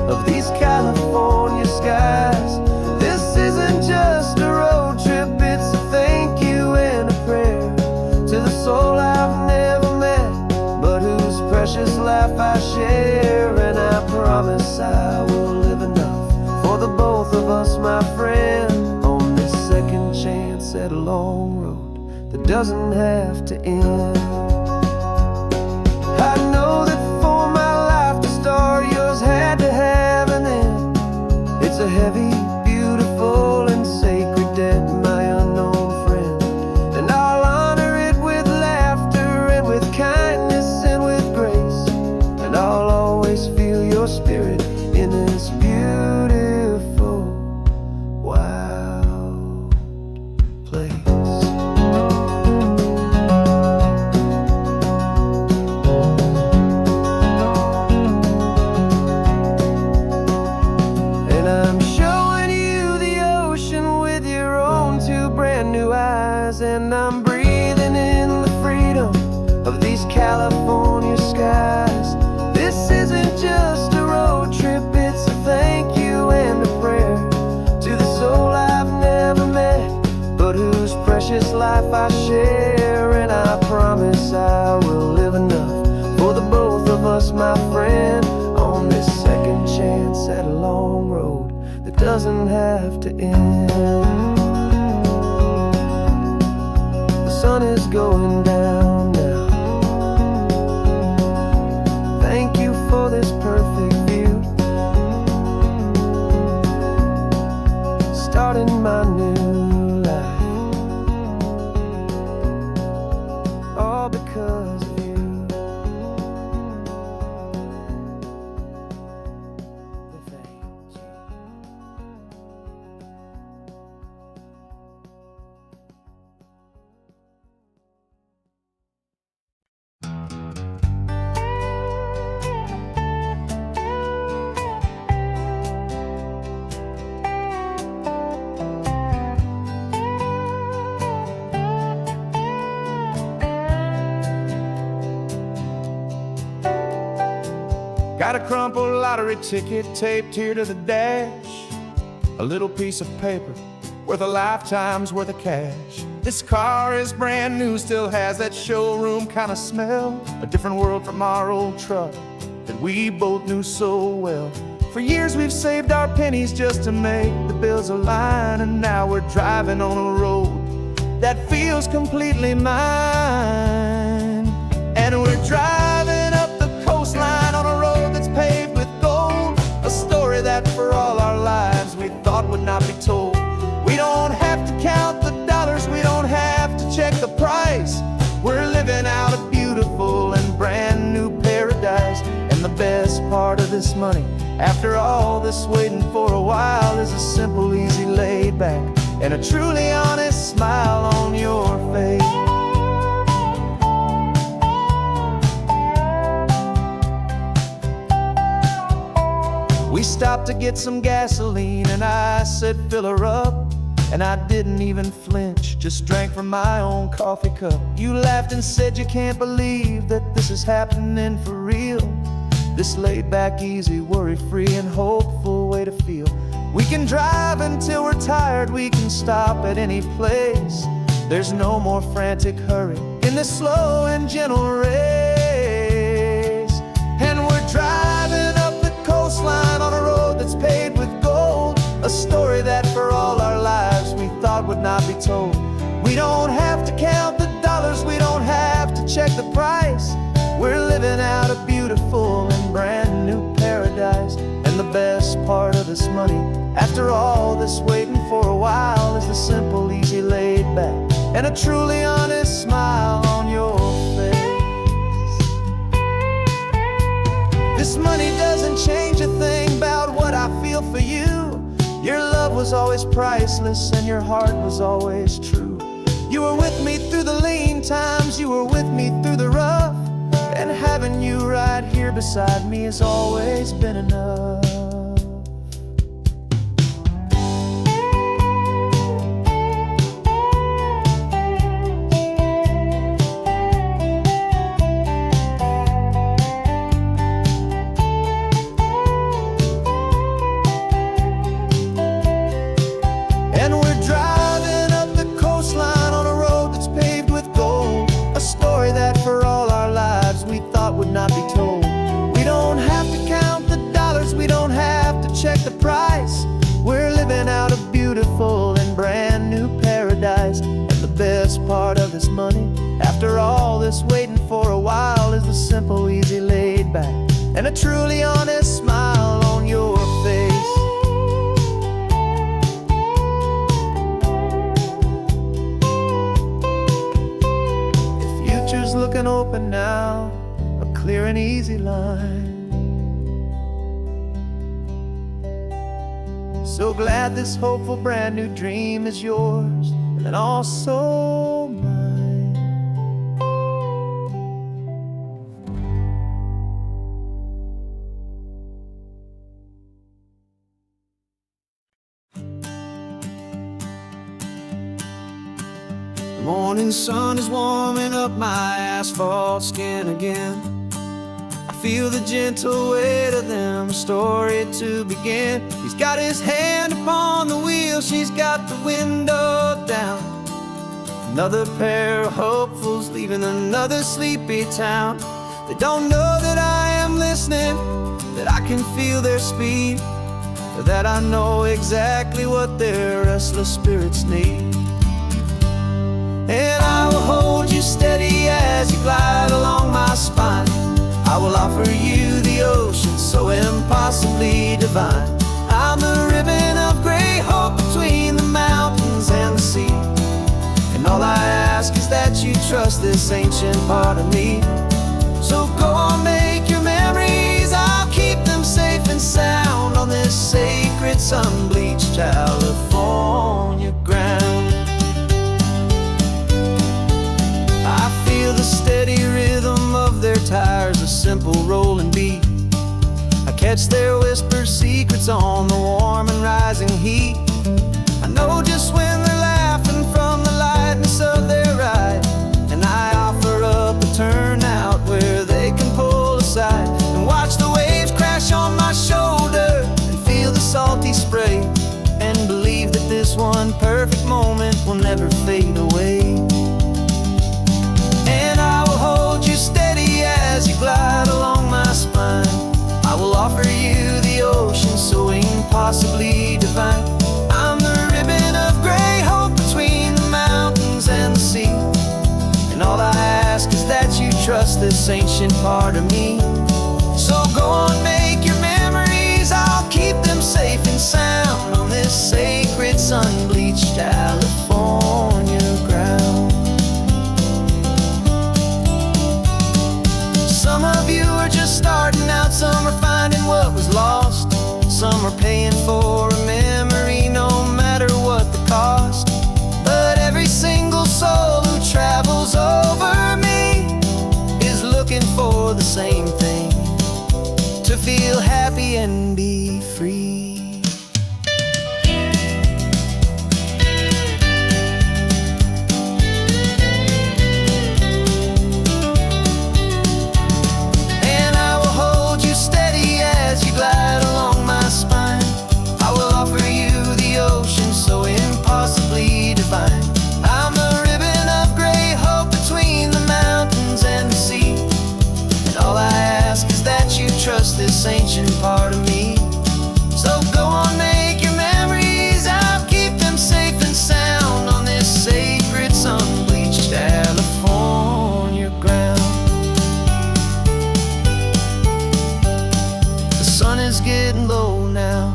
[SPEAKER 2] of these California skies. This isn't just a road trip, it's a thank you and a prayer to the soul I've never met, but whose precious life I share. And I promise I will live enough for the both of us, my friend, on this second chance at a long road that doesn't have to end. I know that for my life to start, yours had to have an end. It's a heavy, beautiful, and sacred debt, my unknown friend, and I'll honor it with laughter and with kindness and with grace, and I'll always feel your spirit in this beautiful, wild place. And I'm showing you the ocean with your own two brand new eyes, and I'm breathing in the freedom of these California skies. This isn't just a road trip, it's a thank you and a prayer to the soul I've never met, but whose precious life I share. And I promise I will live enough for the both of us, my friend, on this doesn't have to end. The sun is going down now. Thank you for this perfect view. Starting my new life, all because of you. Thank you.
[SPEAKER 1] Got a crumpled lottery ticket taped here to the dash. A little piece of paper worth a lifetime's worth of cash. This car is brand new, still has that showroom kind of smell. A different world from our old truck that we both knew so well. For years we've saved our pennies just to make the bills align, and now we're driving on a road that feels completely mine. And we're driving up the coastline on a road that's paved with gold, a story that for all our lives we thought would not be told. We don't have to count the dollars, we don't have to check the price. We're living out a beautiful and brand new paradise. And the best part of this money, after all this waiting for a while, is a simple, easy, laid back, and a truly honest smile on your face. We stopped to get some gasoline, and I said, fill her up. And I didn't even flinch, just drank from my own coffee cup. You laughed and said you can't believe that this is happening for real. This laid back, easy, worry-free and hopeful way to feel. We can drive until we're tired, we can stop at any place. There's no more frantic hurry in this slow and gentle race. And we're driving up the coastline on a road that's paved with gold, a story that for all our lives we thought would not be told. We don't have to count the dollars, we don't have to check the price. We're living out a beautiful and brand new paradise. And the best part of this money, after all this waiting for a while, is the simple, easy, laid back, and a truly honest smile on your face. This money doesn't change a thing about what I feel for you. Your love was always priceless and your heart was always true. You were with me through the lean times, you were with me through the rough, and having you right here beside me has always been enough. And we're driving up the coastline on a road that's paved with gold, a story that for all our lives we thought would not be told. We don't have to count the dollars, we don't have to check the price. We're living out a beautiful and brand new paradise. And the best part of this money, after all this waiting for a while, is the simple, easy, laid back, and a truly honest smile on your face. Future's looking open now, a clear and easy line. So glad this hopeful brand new dream is yours, and also mine. The morning sun is warming up my asphalt skin again. I feel the gentle weight of them, story to begin. He's got his hand upon the wheel, she's got the window down. Another pair of hopefuls leaving another sleepy town. They don't know that I am listening, that I can feel their speed,
[SPEAKER 2] For that I know exactly what their restless spirits need. And I will hold you steady as you glide along my spine. I will offer you the ocean so impossibly divine. I'm the ribbon of gray hope between the mountains and the sea. And all I ask is that you trust this ancient part of me. So go on, make your memories, I'll keep them safe and sound on this sacred sun-bleached California ground. I feel the steady rhythm of their tires, a simple rolling beat. I catch their whispered secrets on the warm and rising heat. I know just when they're laughing from the lightness of their ride, and I offer up a turnout where they can pull aside and watch the waves crash on my shoulder and feel the salty spray, and believe that this one perfect moment will never fade away. And I will hold you steady as you glide along my spine. I will offer you the ocean so impossibly divine. I'm the ribbon of gray hope between the mountains and the sea. And all I ask is that you trust this ancient part of me. So go on, make your memories, I'll keep them safe and sound on this sacred sun-bleached California ground. Some of you are just starting out, some are finding what was lost. Some are paying for a memory no matter what the cost. But every single soul who travels over me is looking for the same thing: to feel happy and be free. Trust this ancient part of me. So go on, make your memories, I'll keep them safe and sound on this sacred sun-bleached California ground. The sun is getting low now,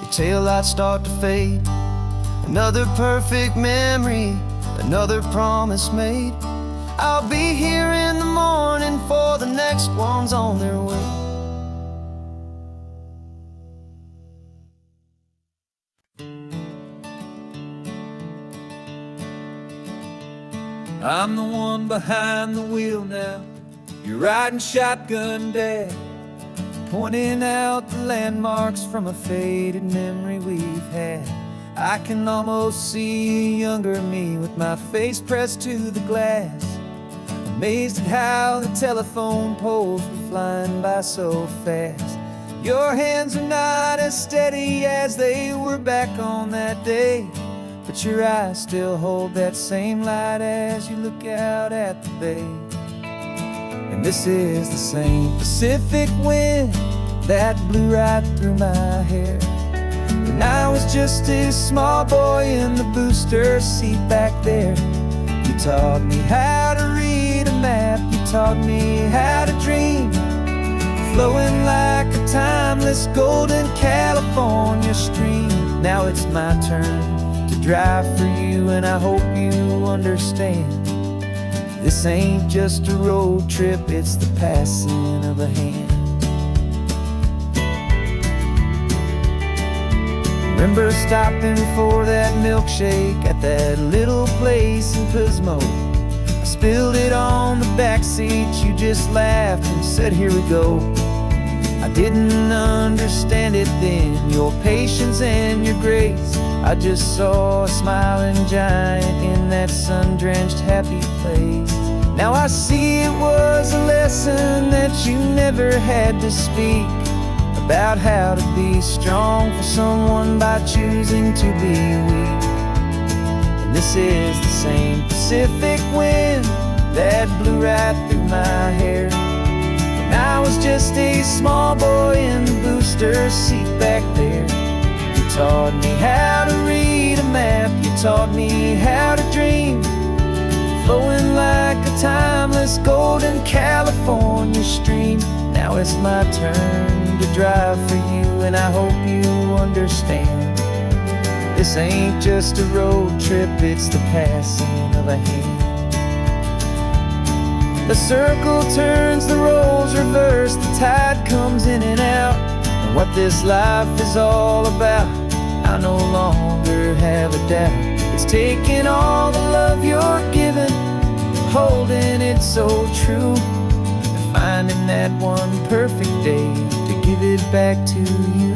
[SPEAKER 2] your taillights start to fade. Another perfect memory, another promise made. I'll be here in the morning for the next ones on their way. I'm the one behind the wheel now, you're riding shotgun, Dad, pointing out the landmarks from a faded memory we've had. I can almost see a younger me with my face pressed to the glass, amazed at how the telephone poles were flying by so fast. Your hands are not as steady as they were back on that day, but your eyes still hold that same light as you look out at the bay. And this is the same Pacific wind that blew right through my hair when I was just a small boy in the booster seat back there. You taught me how to read a map, you taught me how to dream, flowing like a timeless golden California stream. Now it's my turn to drive for you, and I hope you understand. This ain't just a road trip, it's the passing of a hand. Remember stopping for that milkshake at that little place in Pismo. I spilled it on the backseat, you just laughed and said, here we go. I didn't understand it then, your patience and your grace. I just saw a smiling giant in that sun-drenched happy place. Now I see it was a lesson that you never had to speak, about how to be strong for someone by choosing to be weak. And this is the same Pacific wind that blew right through my hair when I was just a small boy in the booster seat back there. taught me how to read a map, you taught me how to dream, flowing like a timeless golden California stream. Now it's my turn to drive for you, and I hope you understand. This ain't just a road trip, it's the passing of a hand. The circle turns, the roles reverse, the tide comes in and out. And what this life is all about, I no longer have a doubt. It's taking all the love you're giving, holding it so true, and finding that one perfect day to give it back to you.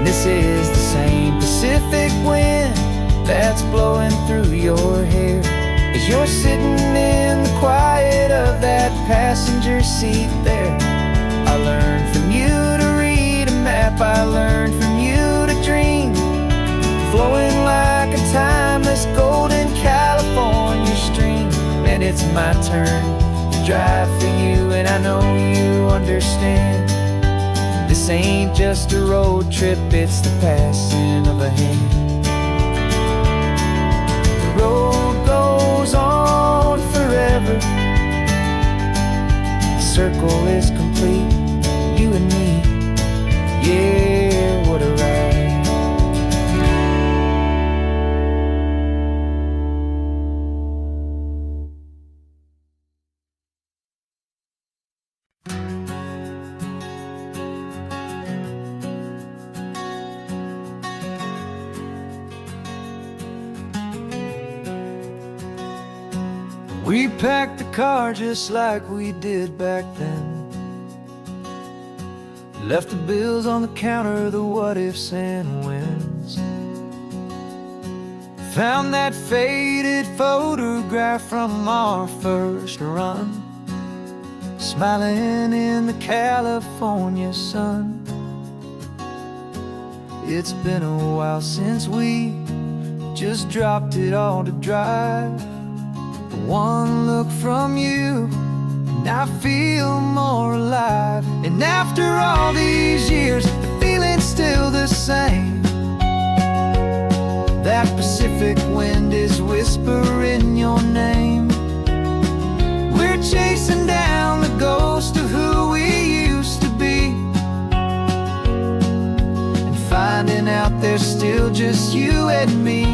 [SPEAKER 2] This is the same Pacific wind that's blowing through your hair as you're sitting in the quiet of that passenger seat there. I learned from you to read a map, I learned from you to dream, flowing like a timeless golden California stream. And it's my turn to drive for you, and I know you understand. This ain't just a road trip, it's the passing of a hand. The road goes on forever, the circle is complete, you and me, yeah, what a ride. We packed the car just like we did back then, left the bills on the counter, the what ifs and whens. Found that faded photograph from our first run, smiling in the California sun. It's been a while since we just dropped it all to drive. One look from you, and I feel more alive. And after all these years, the feeling's still the same. That Pacific wind is whispering your name. We're chasing down the ghost of who we used to be, and finding out there's still just you and me.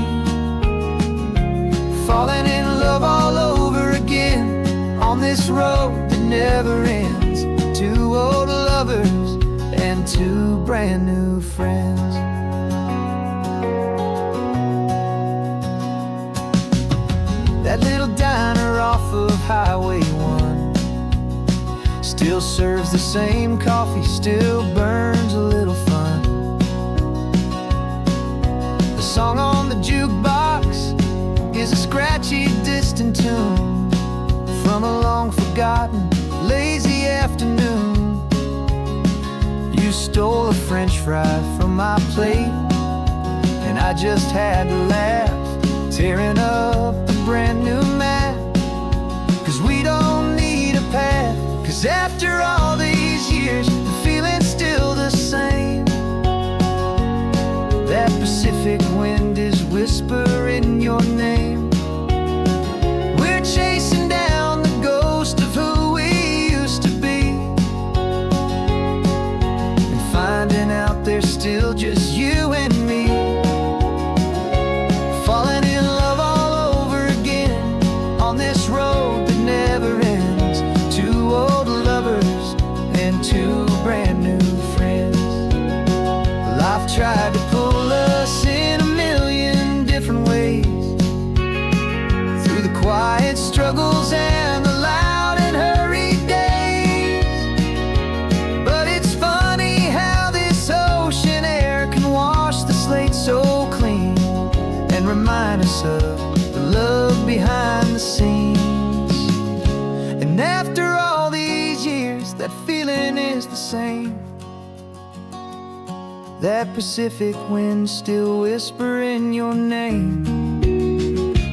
[SPEAKER 2] Falling in love all over again on this road that never ends. Two old lovers and two brand new friends. That little diner off of Highway 1 still serves the same coffee, still burns a little fun. The song on the jukebox is a scratchy, distant tune from a long-forgotten, lazy afternoon. You stole a French fry from my plate, and I just had to laugh, tearing up a brand new map. 'Cause we don't need a path, 'cause after all these years, the feeling's still the same. That Pacific wind is whispering your name. We're chasing down the ghost of who we used to be, and finding out there's still just you and me. Falling in love all over again on this road that never ends. Two old lovers and two brand new friends. Life tried to pull us in a million different ways, through the quiet struggles and the loud and hurried days. But it's funny how this ocean air can wash the slate so clean, and remind us of the love behind the scenes. same. That Pacific wind still whispering your name.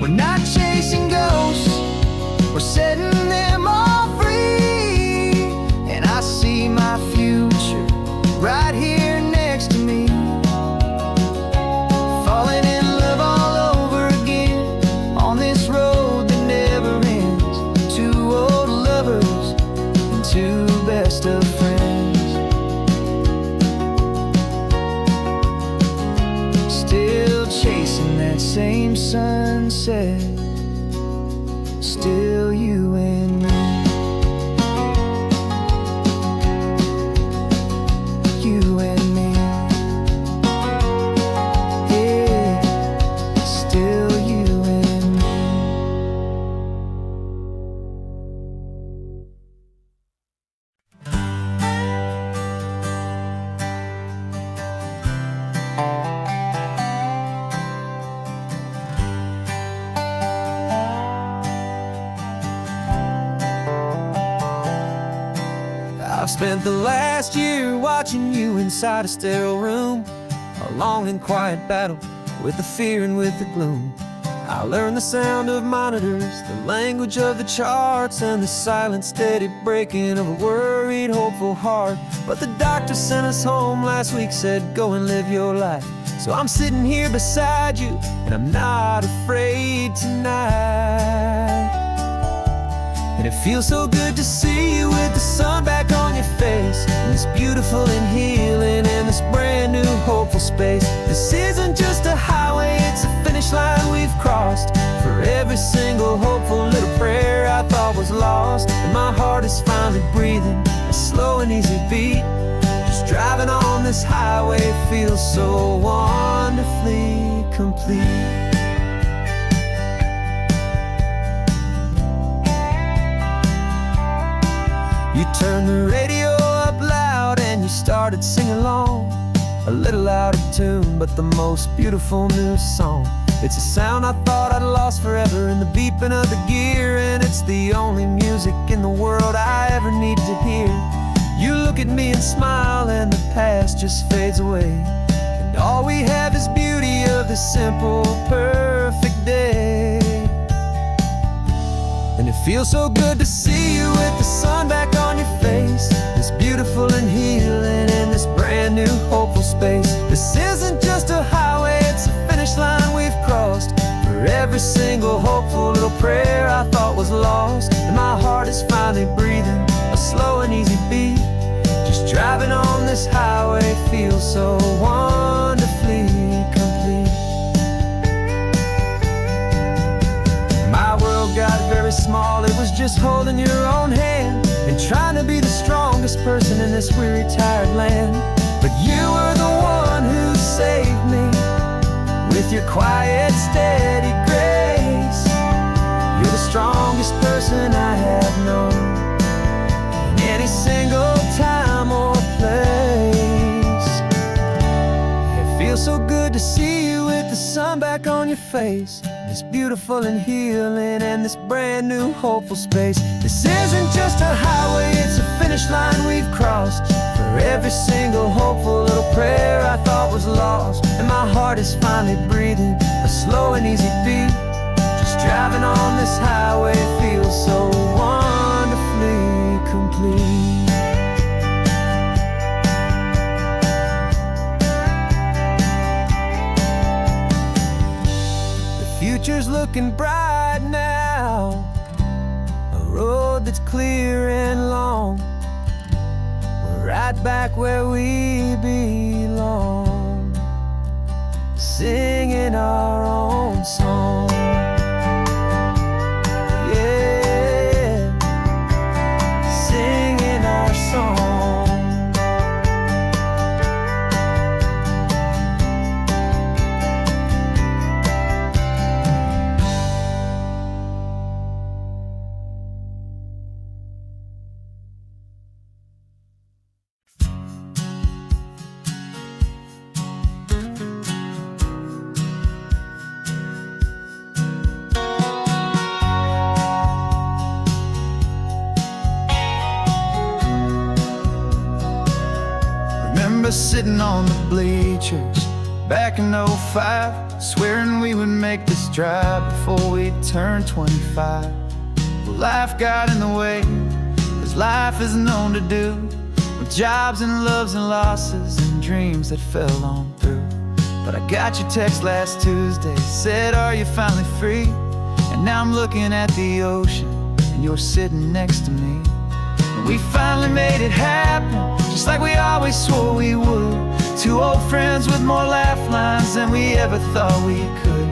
[SPEAKER 2] We're not chasing ghosts, we're setting them all free. And I see my future right here next to me, falling in love all over again on this road that never ends. Two old lovers and two best of friends, still chasing that same sunset. Still you and me, you and me. Yeah, still you and me. I've spent the last year watching you inside a sterile room, a long and quiet battle with the fear and with the gloom. I learned the sound of monitors, the language of the charts, and the silent steady breaking of a worried, hopeful heart. But the doctor sent us home last week, said go and live your life. So I'm sitting here beside you, and I'm not afraid tonight. And it feels so good to see you with the sun back on your face, and this beautiful and healing and this brand new hopeful space. This isn't just a highway, it's a finish line we've crossed. For every single hopeful little prayer I thought was lost, and my heart is finally breathing a slow and easy beat. Just driving on this highway feels so wonderfully complete. You turned the radio up loud and you started singing along, a little out of tune, but the most beautiful new song. It's a sound I thought I'd lost forever in the beeping of the gear, and it's the only music in the world I ever need to hear. You look at me and smile, and the past just fades away, and all we have is beauty of this simple, perfect day. And it feels so good to see you with the sun back on your face, this beautiful and healing in this brand new hopeful space. This isn't just a highway, it's a finish line we've crossed. For every single hopeful little prayer I thought was lost, and my heart is finally breathing a slow and easy beat. Just driving on this highway feels so wonderfully complete. My world got very small, it was just holding your own hand and trying to be the strongest person in this weary, tired land. But you were the one who saved me with your quiet, steady grace. You're the strongest person I have known in any single time or place. It feels so good to see you with the sun back on your face, this beautiful and healing and this brand new hopeful space. This isn't just a highway, it's a finish line we've crossed. For every single hopeful little prayer I thought was lost, and my heart is finally breathing a slow and easy beat. Just driving on this highway feels so wonderfully complete. Future's looking bright now, a road that's clear and long. We're right back where we belong, singing our own song. Yeah, singing our song. sitting on the bleachers back in '05, swearing we would make this drive before we turned 25. Well, life got in the way, as life is known to do, with jobs and loves and losses and dreams that fell on through. But I got your text last Tuesday, said, are you finally free? And now I'm looking at the ocean, and you're sitting next to me. And we finally made it happen, just like we always swore we would. Two old friends with more laugh lines than we ever thought we could.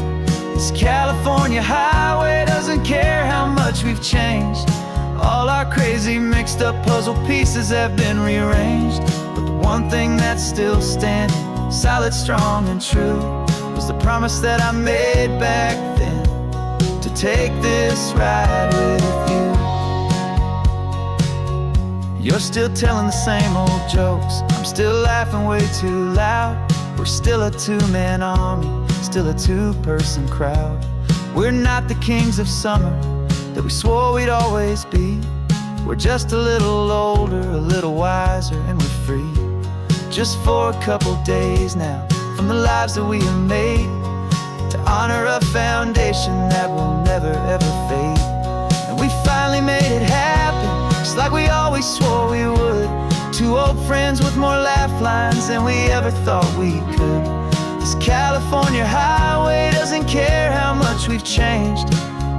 [SPEAKER 2] This California highway doesn't care how much we've changed. All our crazy mixed up puzzle pieces have been rearranged. But the one thing that's still standing, solid, strong, and true, was the promise that I made back then, to take this ride with you. You're still telling the same old jokes, I'm still laughing way too loud. We're still a two-man army, still a two-person crowd. We're not the kings of summer that we swore we'd always be. We're just a little older, a little wiser, and we're free. Just for a couple days now, from the lives that we have made, to honor a foundation that will never ever fade. And we finally made it happen, just like we always swore we would. Two old friends with more laugh lines than we ever thought we could. This California highway doesn't care how much we've changed.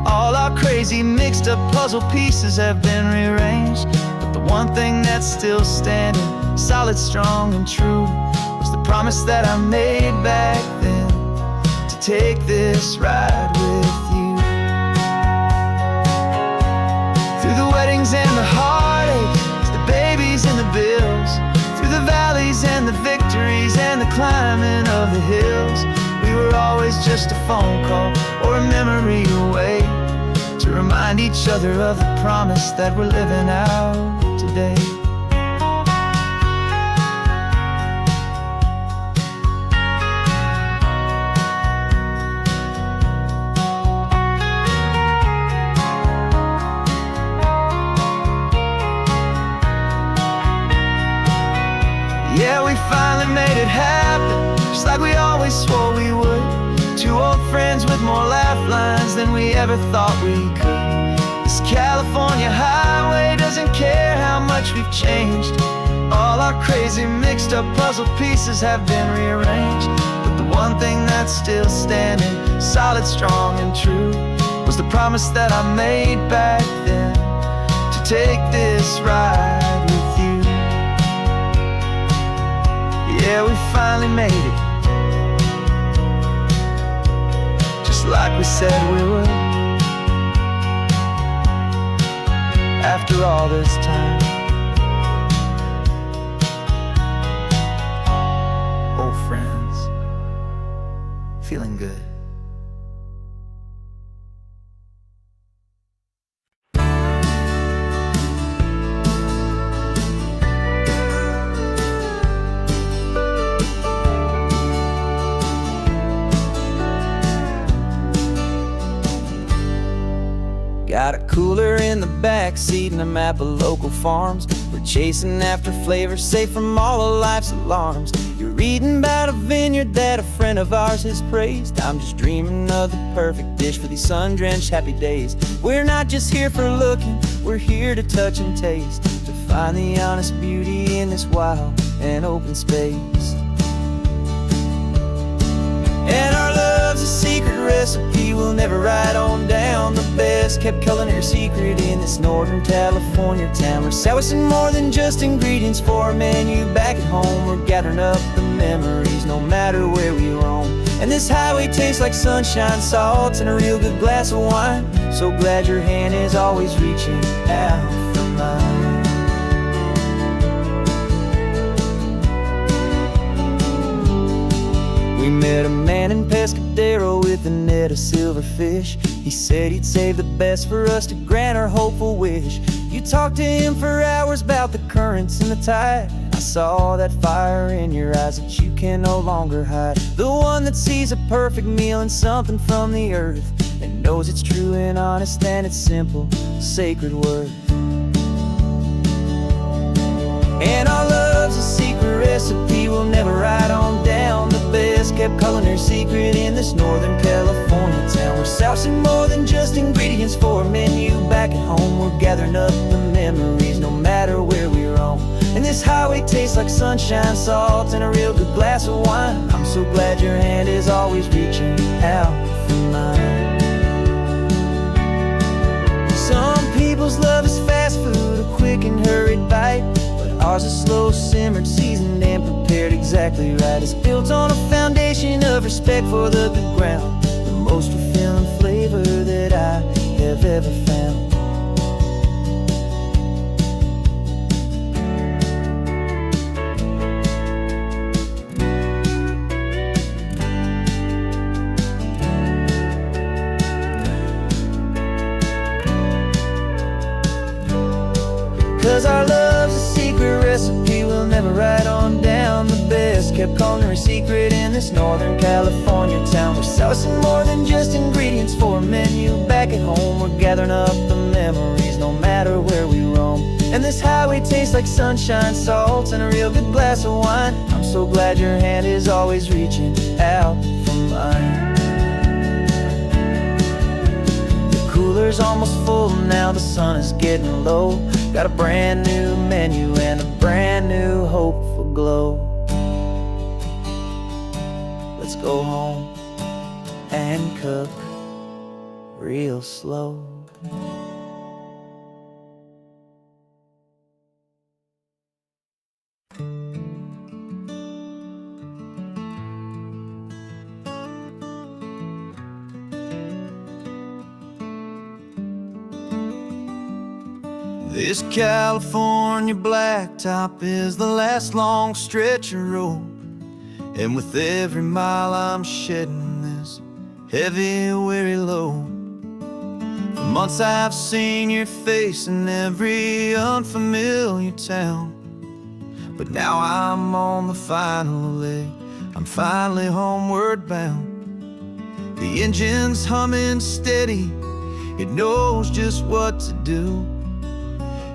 [SPEAKER 2] All our crazy mixed up puzzle pieces have been rearranged. But the one thing that's still standing, solid, strong, and true, was the promise that I made back then, to take this ride with you. Through the weddings and the heartaches, the babies and the bills, through the valleys and the victories and the climbing of the hills, we were always just a phone call or a memory away, to remind each other of the promise that we're living out today. Yeah, we finally made it happen, just like we always swore we would. Two old friends with more laugh lines than we ever thought we could. This California highway doesn't care how much we've changed. All our crazy mixed up puzzle pieces have been rearranged. But the one thing that's still standing, solid, strong, and true, was the promise that I made back then, to take this ride with you. Yeah, we finally made it, just like we said we would. After all this time, old friends, feeling good. Got a cooler in the back seat and a map of local farms. We're chasing after flavors safe from all of life's alarms. You're reading about a vineyard that a friend of ours has praised. I'm just dreaming of the perfect dish for these sun-drenched happy days. We're not just here for looking, we're here to touch and taste, to find the honest beauty in this wild and open space. And our love's a secret recipe we'll never write on down. The best kept culinary secret in this Northern California town. We're sourcing more than just ingredients for a menu back at home. We're gathering up the memories no matter where we roam. And this highway tastes like sunshine, salt, and a real good glass of wine. So glad your hand is always reaching out for mine. We met a man in Pescadero with a net of silverfish. He said he'd save the best for us to grant our hopeful wish. You talked to him for hours about the currents and the tide. I saw that fire in your eyes that you can no longer hide. The one that sees a perfect meal in something from the earth, and knows it's true and honest and it's simple, sacred worth. And our love's a secret recipe recipe we'll never write on down. The best kept culinary secret in this Northern California town. We're sourcing more than just ingredients for a menu. Back at home we're gathering up the memories, no matter where we roam. And this highway tastes like sunshine, salt, and a real good glass of wine. I'm so glad your hand is always reaching out for mine. Some people's love is fast food, a quick and hurried bite, but ours is slow simmered, seasoned, and prepared exactly right. It's built on a foundation of respect for the good ground, the most fulfilling flavor that I have ever found. 'Cause our love's a secret recipe we'll never write on down. The best kept culinary secret in this Northern California town. We're sourcing more than just ingredients for a menu. Back at home we're gathering up the memories, no matter where we roam. And this highway tastes like sunshine, salt, and a real good glass of wine. I'm so glad your hand is always reaching out for mine. The cooler's almost full now, the sun is getting low. Got a brand new menu and a brand new hopeful glow. Let's go home and cook real slow. This California blacktop is the last long stretch of road, and with every mile I'm shedding this heavy, weary load. For months I've seen your face in every unfamiliar town, but now I'm on the final leg, I'm finally homeward bound. The engine's humming steady, it knows just what to do.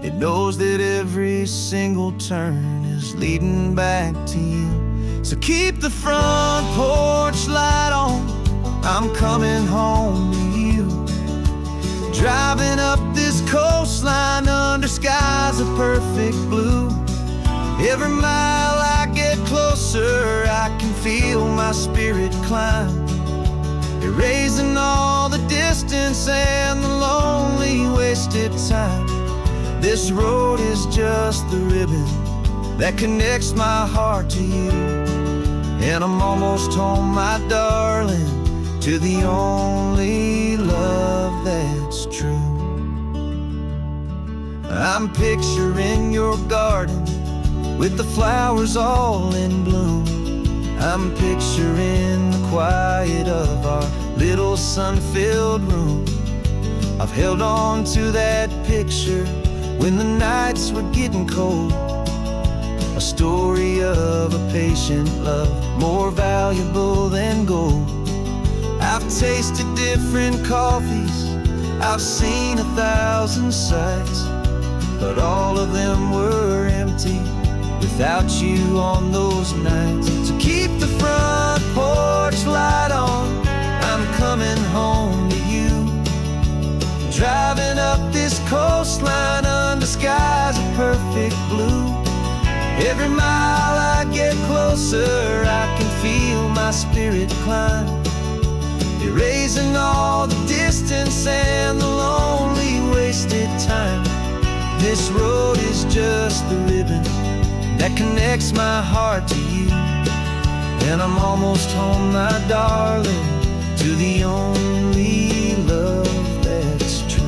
[SPEAKER 2] It knows that every single turn is leading back to you. So keep the front porch light on, I'm coming home to you. Driving up this coastline under skies of perfect blue. Every mile I get closer, I can feel my spirit climb, erasing all the distance and the lonely wasted time. This road is just the ribbon that connects my heart to you. And I'm almost home, my darling, to the only love that's true. I'm picturing your garden with the flowers all in bloom. I'm picturing the quiet of our little sun-filled room. I've held on to that picture when the nights were getting cold, a story of a patient love more valuable than gold. I've tasted different coffees, I've seen 1,000 sights, but all of them were empty without you on those nights. So keep the front porch light on, I'm coming home to you. Driving up this coastline under skies of perfect blue. Every mile I get closer, I can feel my spirit climb, erasing all the distance and the lonely wasted time. This road is just the ribbon that connects my heart to you. And I'm almost home, my darling, to the only love that's true.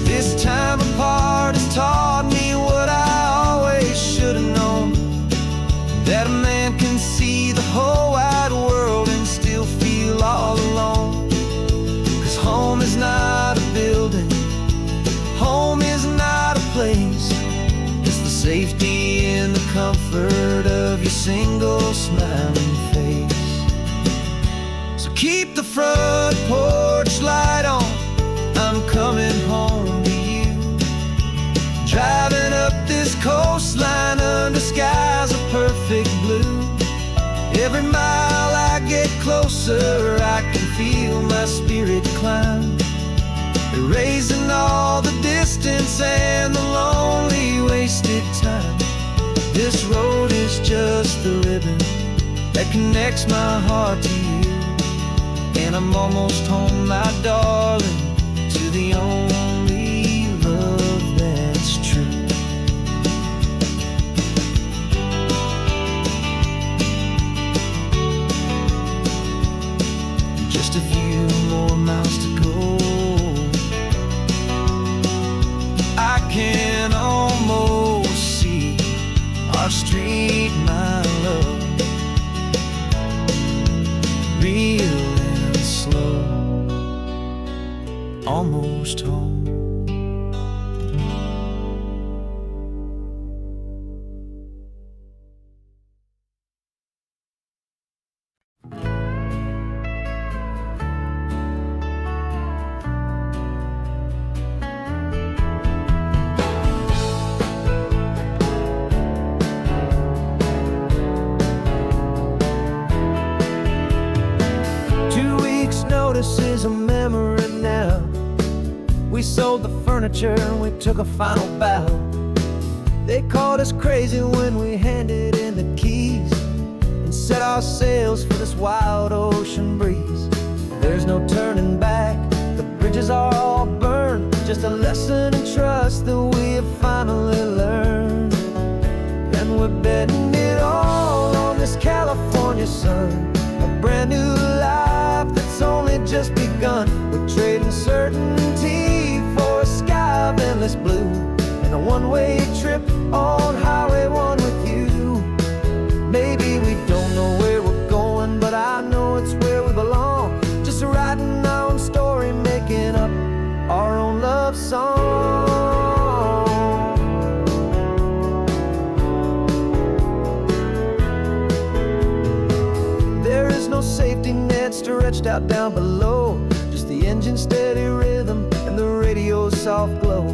[SPEAKER 2] This time apart has taught me what I always should have known, that a man can see the whole wide world and still feel all alone. 'Cause home is not a building, home is not a place, it's the safety and the comfort of your single smiling face. So keep the front porch light on, I'm coming home to you. Driving up this coastline perfect blue. Every mile I get closer, I can feel my spirit climb, erasing all the distance and the lonely wasted time. This road is just the ribbon that connects my heart to you, and I'm almost home, my darling, to the only love that's true. Just a few more miles to go, I can almost see our street, my love, real and slow, almost home. Notice is a memory now. We sold the furniture and we took a final bow. They called us crazy when we handed in the keys and set our sails for this wild ocean breeze. There's no turning back, the bridges are all burned, just a lesson in trust that we have finally learned. And we're betting it all on this California sun, a brand new life that's only just begun. We're trading certainty for a sky of endless blue, and a one-way trip on Highway 1 with you. Maybe we don't know where we're going, but I know it's where we belong. Just writing our own story, making up our own love song. There is no safety net stretched out down below, just the engine's steady rhythm and the radio's soft glow.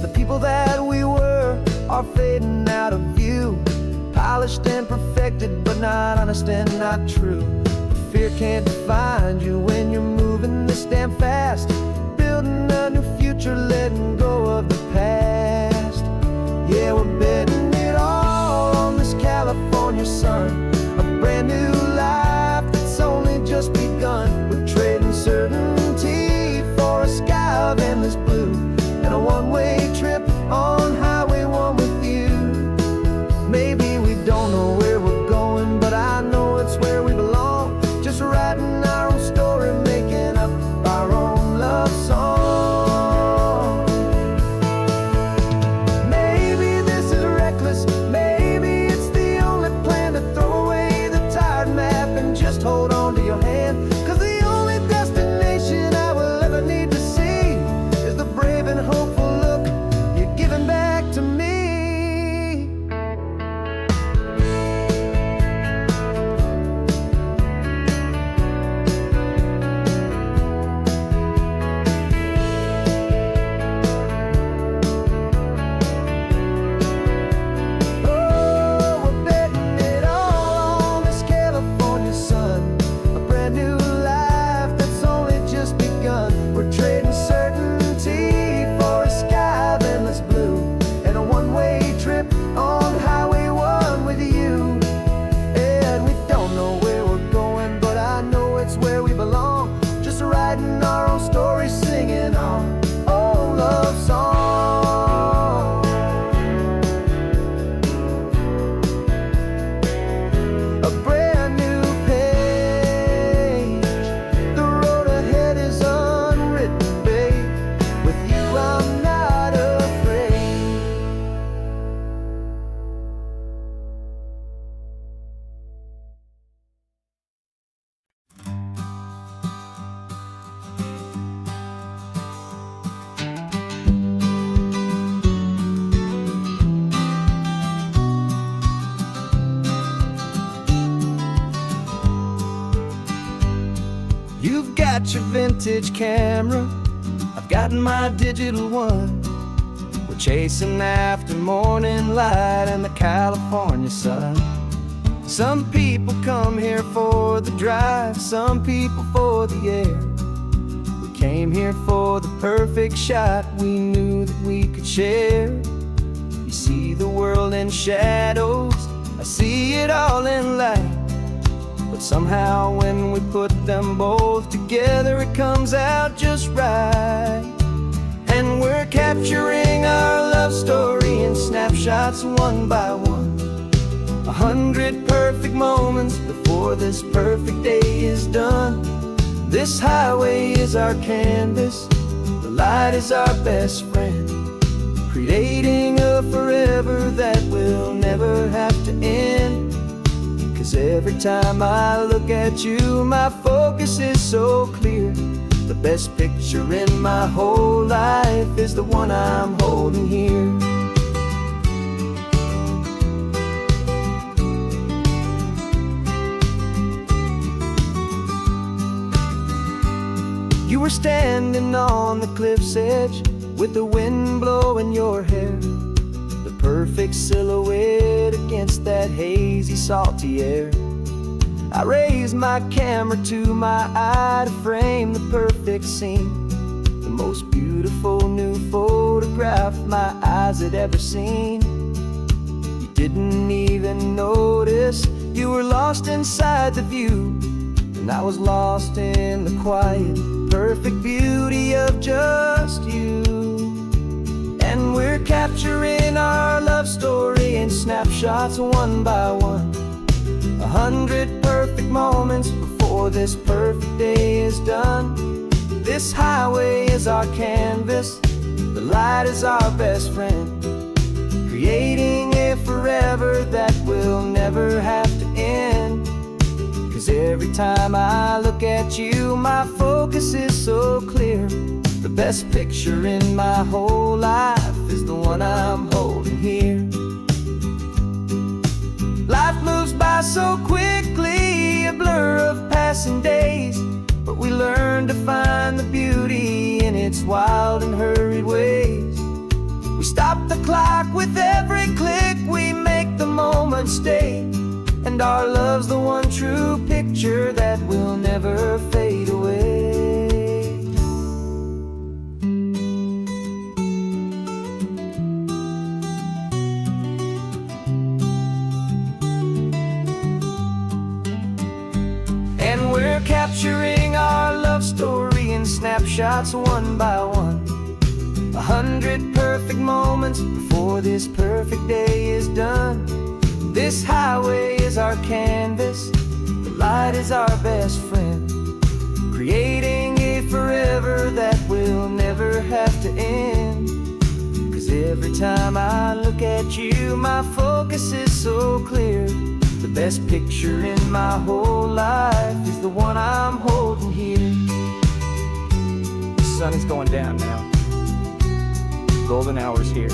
[SPEAKER 2] The people that we were are fading out of view, polished and perfected, but not honest and not true. Fear can't find you when you're moving this damn fast, building a new future, letting go of the past. Yeah, we're betting it all on this California sun, a brand new life that's only just begun. We're trading certainty for a sky of endless blue, and a one-way trip on Highway 1 with you. Maybe we don't know where we're going, but I know it's where we belong. Just writing our own story, making up our own love song. Maybe this is reckless, maybe it's the only plan to throw away the tired map and just hold on to your hand. 'Cause the only destination I will ever need to see is the brave and hopeful look you're giving back to me. Oh, we're betting it all on this California sun, a brand new life that's only just begun. We're trading certainty for a sky of endless blue, and a one-way trip on Highway 1 with you. And we don't know where we're going, but I know it's where we belong. Just writing our own story, singing our own love song. A brand new page, the road ahead is unwritten, babe. With you I'm not afraid. You've got your vintage camera, I've got my digital one. We're chasing after morning light and the California sun. Some people come here for the drive, some people for the air. We came here for the perfect shot we knew that we could share. You see the world in shadows, I see it all in light. But somehow when we put them both together, it comes out just right. And we're capturing our love story in snapshots one by one. 100 perfect moments before this perfect day is done. This highway is our canvas, the light is our best friend, creating a forever that will never have to end. 'Cause every time I look at you, my focus is so clear. The best picture in my whole life is the one I'm holding here. You were standing on the cliff's edge with the wind blowing your hair, the perfect silhouette against that hazy, salty air. I raised my camera to my eye to frame the perfect scene, the most beautiful new photograph my eyes had ever seen. You didn't even notice you were lost inside the view, and I was lost in the quiet, perfect beauty of just you. And we're capturing our love story in snapshots one by one. 100 perfect moments before this perfect day is done. This highway is our canvas, the light is our best friend, creating a forever that will never have to end. 'Cause every time I look at you, my focus is so clear. The best picture in my whole life is the one I'm holding here. Life moves by so quickly, a blur of passing days, but we learn to find the beauty in its wild and hurried ways. We stop the clock with every click, we make the moment stay, and our love's the one true picture that will never fade away. And we're capturing our love story in snapshots one by one. 100 perfect moments before this perfect day is done. This highway is our canvas, the light is our best friend, creating a forever that will never have to end. 'Cause every time I look at you, my focus is so clear. The best picture in my whole life is the one I'm holding here. The sun is going down now. Golden hour's here.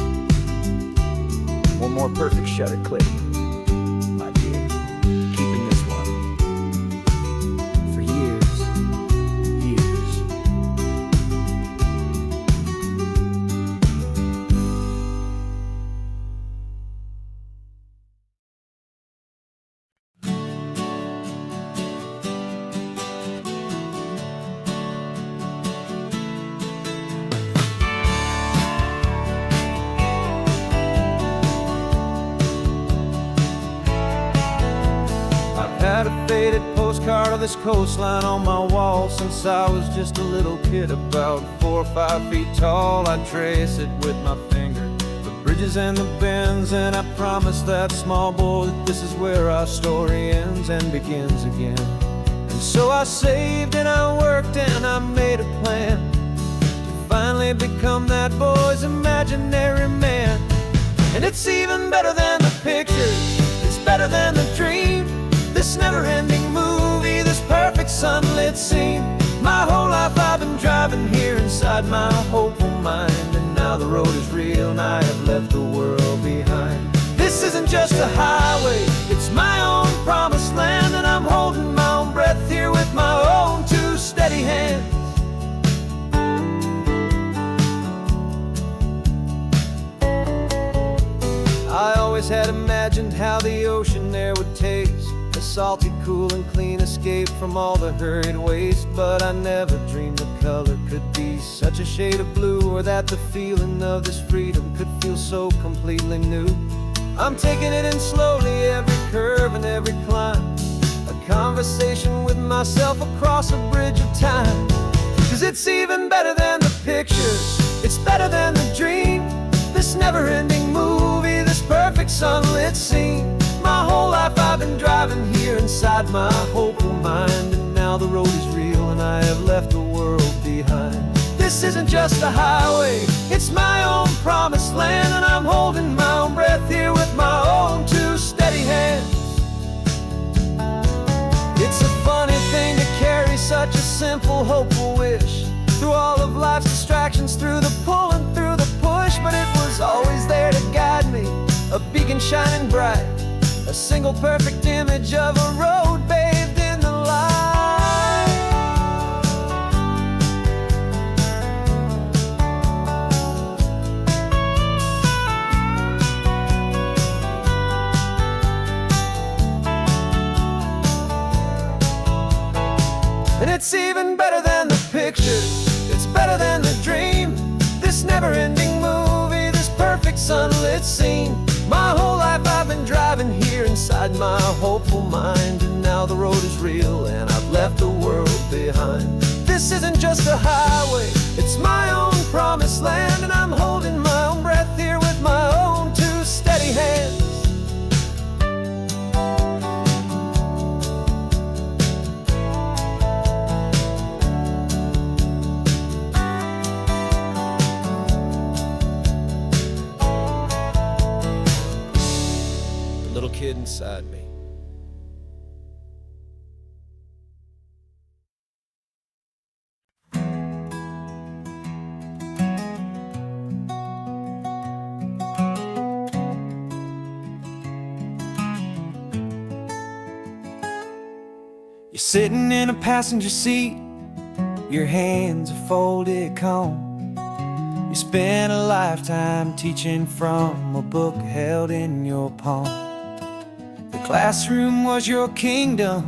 [SPEAKER 2] One more perfect shutter click, my dear. Keeping this one for years, years. Had a faded postcard of this coastline on my wall since I was just a little kid, about 4 or 5 feet tall. I trace it with my finger, the bridges and the bends, and I promised that small boy that this is where our story ends and begins again. And so I saved and I worked and I made a plan to finally become that boy's imaginary man. And it's even better than the pictures, it's better than the dream. This never-ending movie, this perfect sunlit scene. My whole life I've been driving here inside my hopeful mind, and now the road is real and I have left the world behind. This isn't just a highway, it's my own promised land, and I'm holding my own breath here with my own 2 steady hands. I always had imagined how the ocean there would taste, salty, cool and clean, escape from all the hurried waste. But I never dreamed the color could be such a shade of blue, or that the feeling of this freedom could feel so completely new. I'm taking it in slowly, every curve and every climb, a conversation with myself across a bridge of time. 'Cause it's even better than the pictures, it's better than the dream. This never-ending movie, this perfect sunlit scene. My whole life I've been driving here inside my hopeful mind, and now the road is real and I have left the world behind. This isn't just a highway, it's my own promised land, and I'm holding my own breath here with my own two steady hands. It's a funny thing to carry such a simple, hopeful wish through all of life's distractions, through the pull and through the push. But it was always there to guide me, a beacon shining bright, a single perfect image of a road bathed in the light. And it's even better than the pictures, it's better than the dream. This never-ending movie, this perfect sunlit scene. My whole life I've been driving here inside my hopeful mind, and now the road is real and I've left the world behind. This isn't just a highway, it's my own promised land, and I'm holding my own breath here with my own two steady hands. Little kid inside me. You're sitting in a passenger seat, your hands are folded calm. You spent a lifetime teaching from a book held in your palm. The classroom was your kingdom,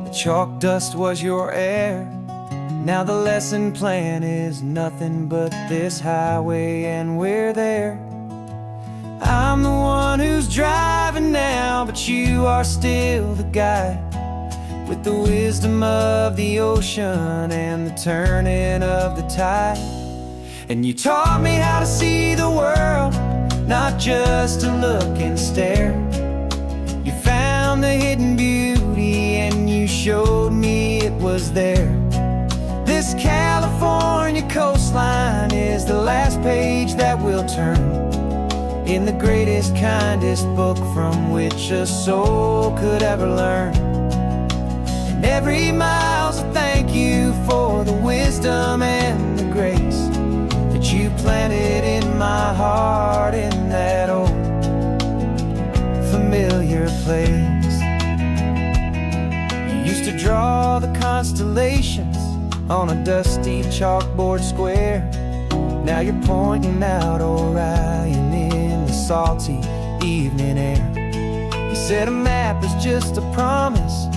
[SPEAKER 2] the chalk dust was your air. Now the lesson plan is nothing but this highway, and we're there. I'm the one who's driving now, but you are still the guide, with the wisdom of the ocean and the turning of the tide. And you taught me how to see the world, not just to look and stare. You found the hidden beauty and you showed me it was there. This California coastline is the last page that we'll turn in the greatest, kindest book from which a soul could ever learn. And every mile's a thank you for the wisdom and the grace that you planted in my heart in that old familiar place. You used to draw the constellations on a dusty chalkboard square. Now you're pointing out Orion in the salty evening air. You said a map is just a promise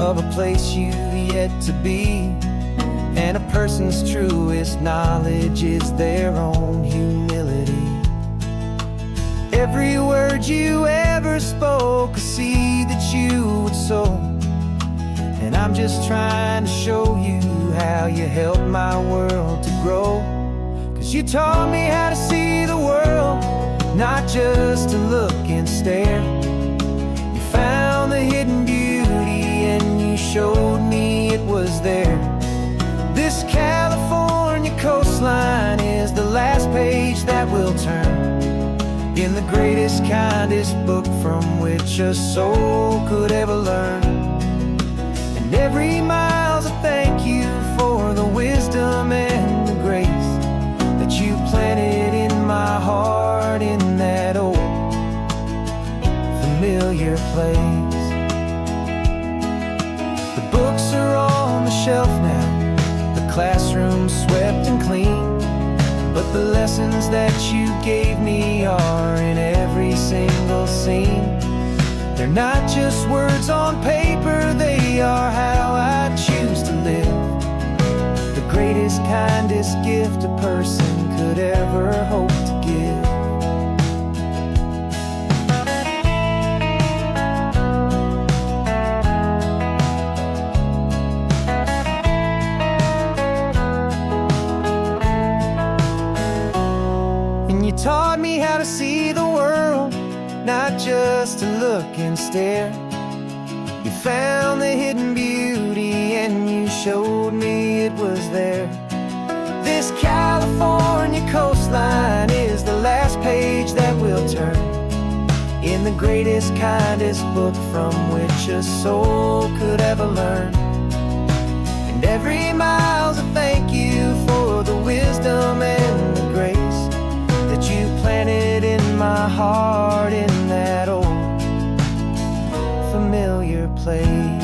[SPEAKER 2] of a place you've yet to be, and a person's truest knowledge is their own humility. Every word you ever spoke, a seed that you would sow, and I'm just trying to show you how you helped my world to grow. 'Cause you taught me how to see the world, not just to look and stare. You found the hidden beauty and you showed me it was there. This California coastline is the last page that we'll turn in the greatest, kindest book from which a soul could ever learn. And every mile's a thank you for the wisdom and the grace that you planted in my heart in that old familiar place. The books are on the shelf now, the classroom swept and clean, but the lessons that you gave me are in every single scene. They're not just words on paper, they are how I choose to live. The greatest, kindest gift a person could ever hope to give. And you taught me how to see the world, not just to look and stare. You found the hidden beauty and you showed me it was there. This California coastline is the last page that we'll turn in the greatest, kindest book from which a soul could ever learn. And every mile's a thank you for the wisdom and the grace that you planted in my heart in that old familiar place.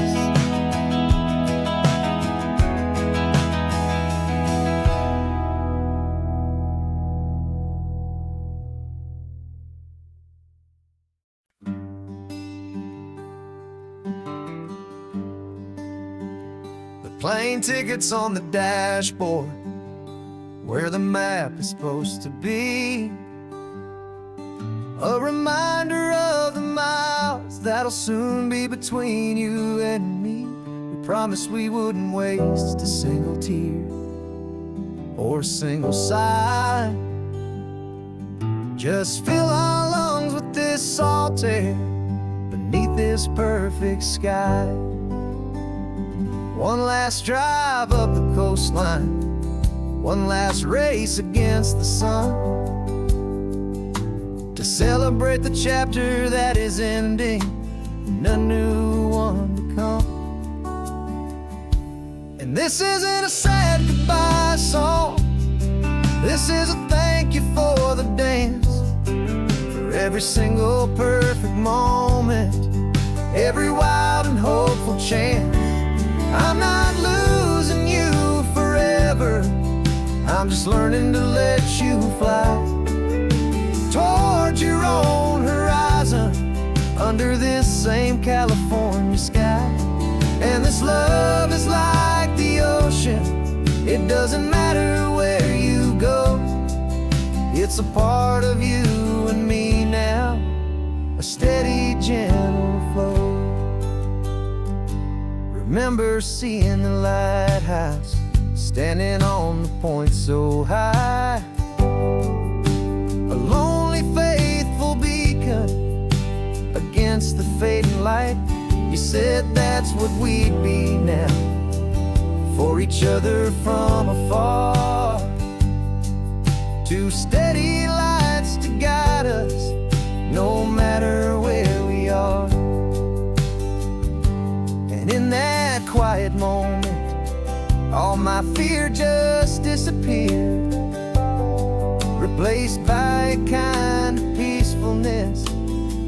[SPEAKER 2] The plane tickets on the dashboard, where the map is supposed to be, a reminder of the miles that'll soon be between you and me. We promised we wouldn't waste a single tear or a single sigh. Just fill our lungs with this salt air beneath this perfect sky. One last drive up the coastline, one last race against the sun, to celebrate the chapter that is ending and a new one to come. And this isn't a sad goodbye song, this is a thank you for the dance, for every single perfect moment, every wild and hopeful chance. I'm not losing you forever, I'm just learning to let you fly towards your own horizon, under this same California sky. And this love is like the ocean, it doesn't matter where you go, it's a part of you and me now, a steady, gentle flow. Remember seeing the lighthouse, standing on the point so high, a lonely, faithful beacon against the fading light. You said that's what we'd be now, for each other from afar. Two steady lights to guide us, no matter where we are. And in that quiet moment, all my fear just disappeared, replaced by a kind of peacefulness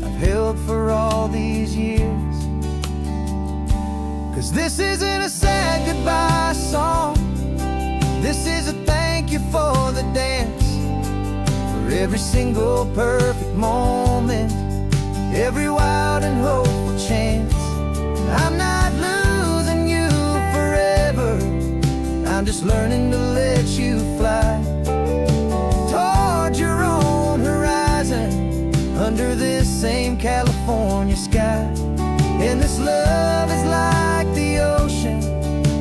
[SPEAKER 2] I've held for all these years. 'Cause this isn't a sad goodbye song, this is a thank you for the dance, for every single perfect moment, every wild and hopeful chance. I'm not losing you forever, I'm just learning to let you fly towards your own horizon, under this same California sky. And this love is like the ocean,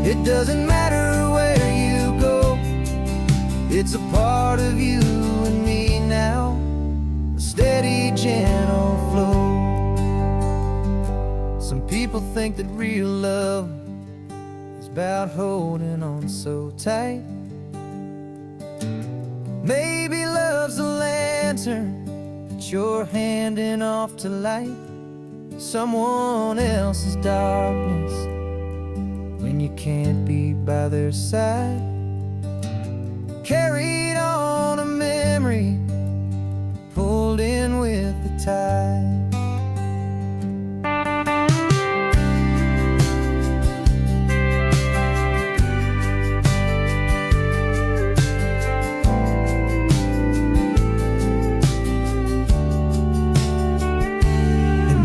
[SPEAKER 2] it doesn't matter where you go, it's a part of you and me now, a steady, gentle flow. Some people think that real love is about holding on so tight. Maybe love's a lantern that you're handing off to light someone else's darkness when you can't be by their side. Carried on a memory, pulled in with the tide.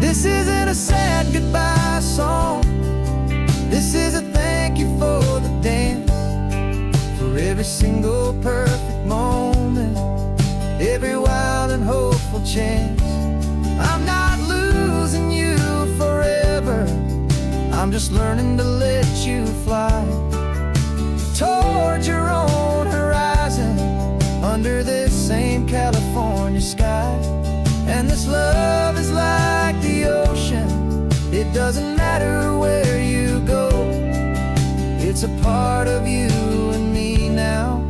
[SPEAKER 2] This isn't a chance. I'm not losing you forever, I'm just learning to let you fly toward your own horizon, under this same California sky. And this love is like the ocean, it doesn't matter where you go. It's a part of you and me now,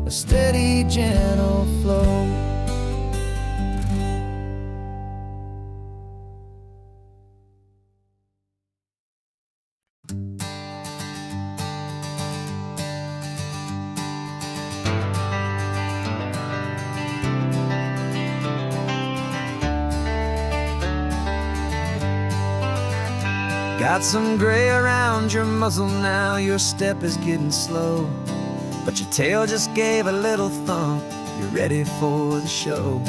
[SPEAKER 2] a steady, gentle flow. Got some gray around your muzzle now, your step is getting slow, but your tail just gave a little thump, you're ready for the show.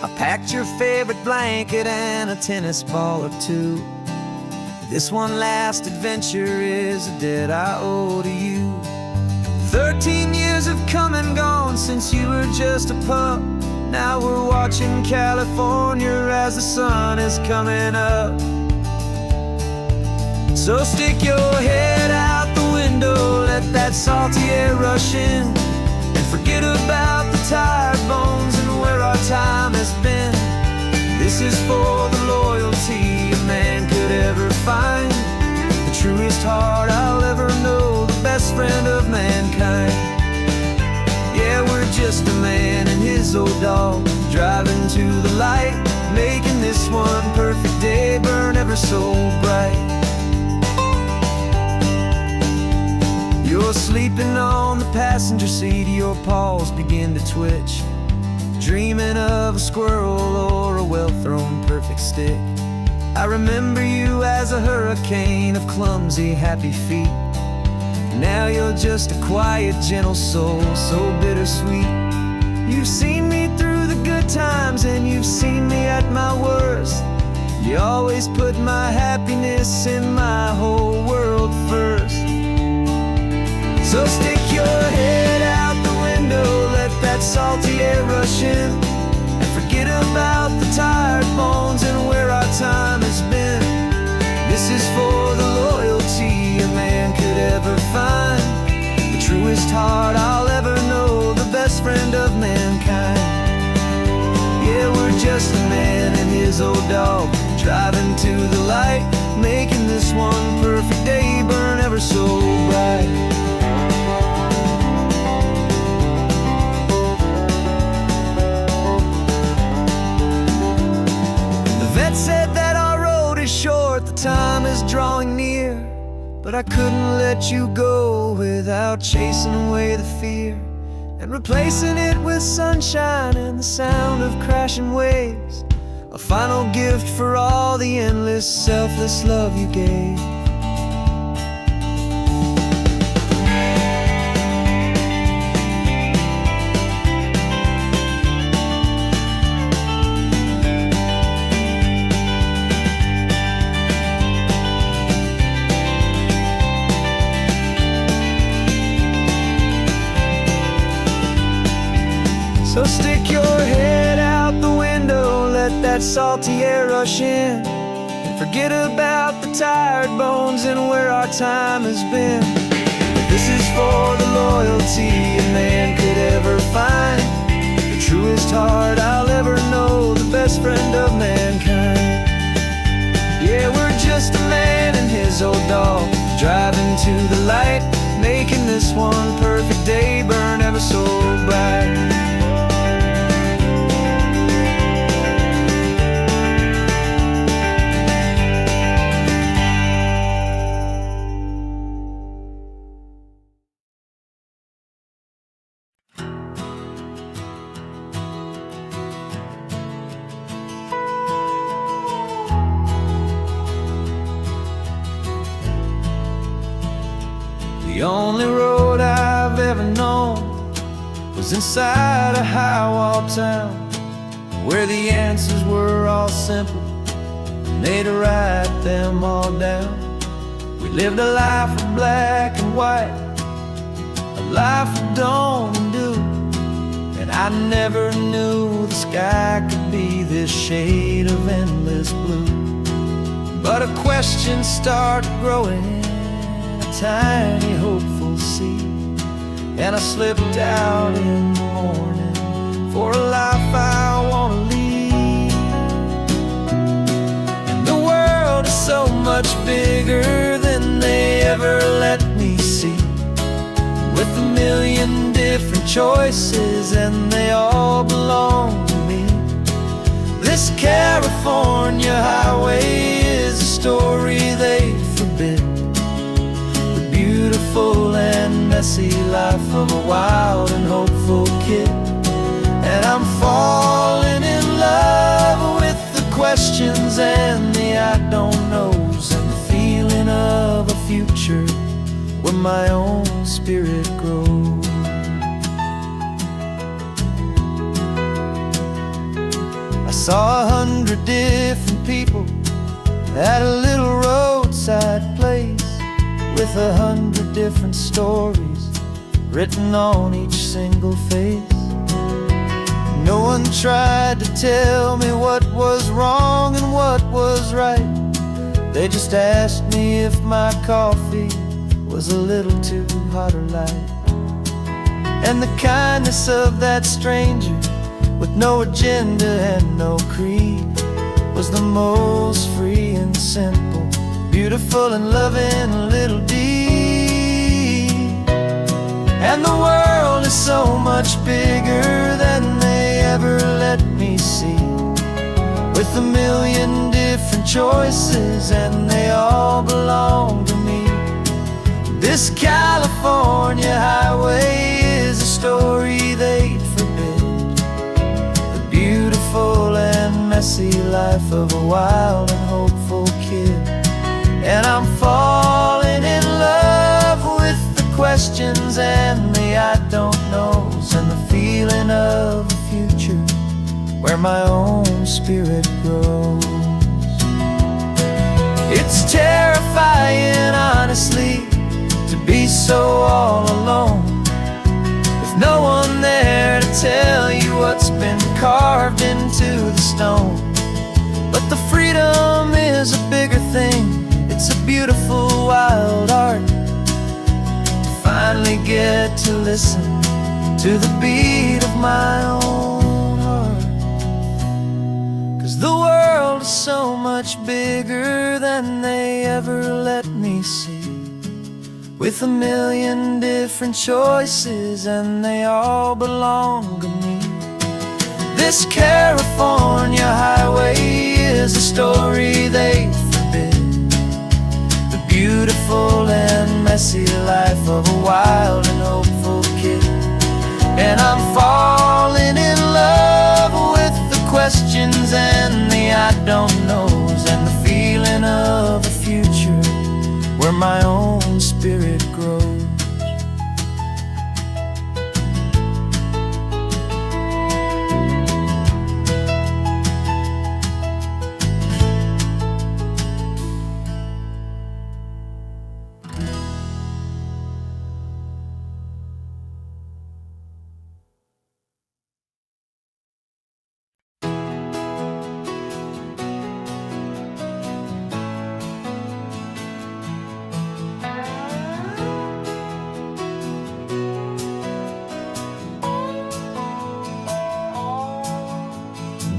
[SPEAKER 2] I packed your favorite blanket and a tennis ball or two. This one last adventure is a debt I owe to you. 13 years have come and gone since you were just a pup. Now we're watching California as the sun is coming up. So stick your head out the window, let that salty air rush in, and forget about the tired bones and where our time has been. This is for the loyalty a man could ever find, the truest heart I'll ever know, the best friend of mankind. Yeah, we're just a man and his old dog, driving to the light, making this one perfect day burn ever so bright. You're sleeping on the passenger seat, your paws begin to twitch, dreaming of a squirrel or a well-thrown perfect stick. I remember you as a hurricane of clumsy, happy feet. Now you're just a quiet, gentle soul, so bittersweet. You've seen me through the good times and you've seen me at my worst. You always put my happiness in my whole world first. So stick your head out the window, let that salty air rush in, and forget about the tired bones and where our time has been. This is for the loyalty a man could ever find, the truest heart I'll ever know, the best friend of mankind. Yeah, we're just a man and his old dog, driving to the light, making this one perfect day burn ever so bright. Said that our road is short, the time is drawing near, but I couldn't let you go without chasing away the fear and replacing it with sunshine and the sound of crashing waves, a final gift for all the endless, selfless love you gave. So stick your head out the window, let that salty air rush in, and forget about the tired bones and where our time has been. This is for the loyalty a man could ever find, the truest heart I'll ever know, the best friend of mankind. Yeah, we're just a man and his old dog, driving to the light, making this one perfect day burn ever so bright. The only road I've ever known was inside a high-wall town, where the answers were all simple, and they'd write them all down. We lived a life of black and white, a life of dawn and dew, and I never knew the sky could be this shade of endless blue. But a question started growing in a tiny hopeful seed, and I slipped out in the morning for a life I want to lead. And the world is so much bigger than they ever let me see, with a million different choices and they all belong to me. This California highway is a story they forbid, the beautiful and messy life of a wild and hopeful kid. And I'm falling in love with the questions and the I don't knows, and the feeling of a future where my own spirit grows. I saw 100 different people at a little roadside place, with 100 different stories written on each single face. No one tried to tell me what was wrong and what was right. They just asked me if my coffee was a little too hot or light. And the kindness of that stranger, with no agenda and no creed, was the most free and simple, beautiful and loving little deed. And the world is so much bigger than they ever let me see, with a million different choices and they all belong to me. This California highway is a story they'd forbid, the beautiful and messy life of a wild and hopeful kid. And I'm falling in love with the questions and the I don't knows, and the feeling of a future where my own spirit grows. It's terrifying, honestly, to be so all alone, with no one there to tell you what's been carved into the stone. But the freedom is a bigger thing, it's a beautiful wild art, to finally get to listen to the beat of my own heart. 'Cause the world is so much bigger than they ever let me see, with a million different choices and they all belong to me. This California highway is a story they forbid, the beautiful and messy life of a wild and hopeful kid. And I'm falling in love with the questions and the I don't knows, and the feeling of a future where my own spirit grows.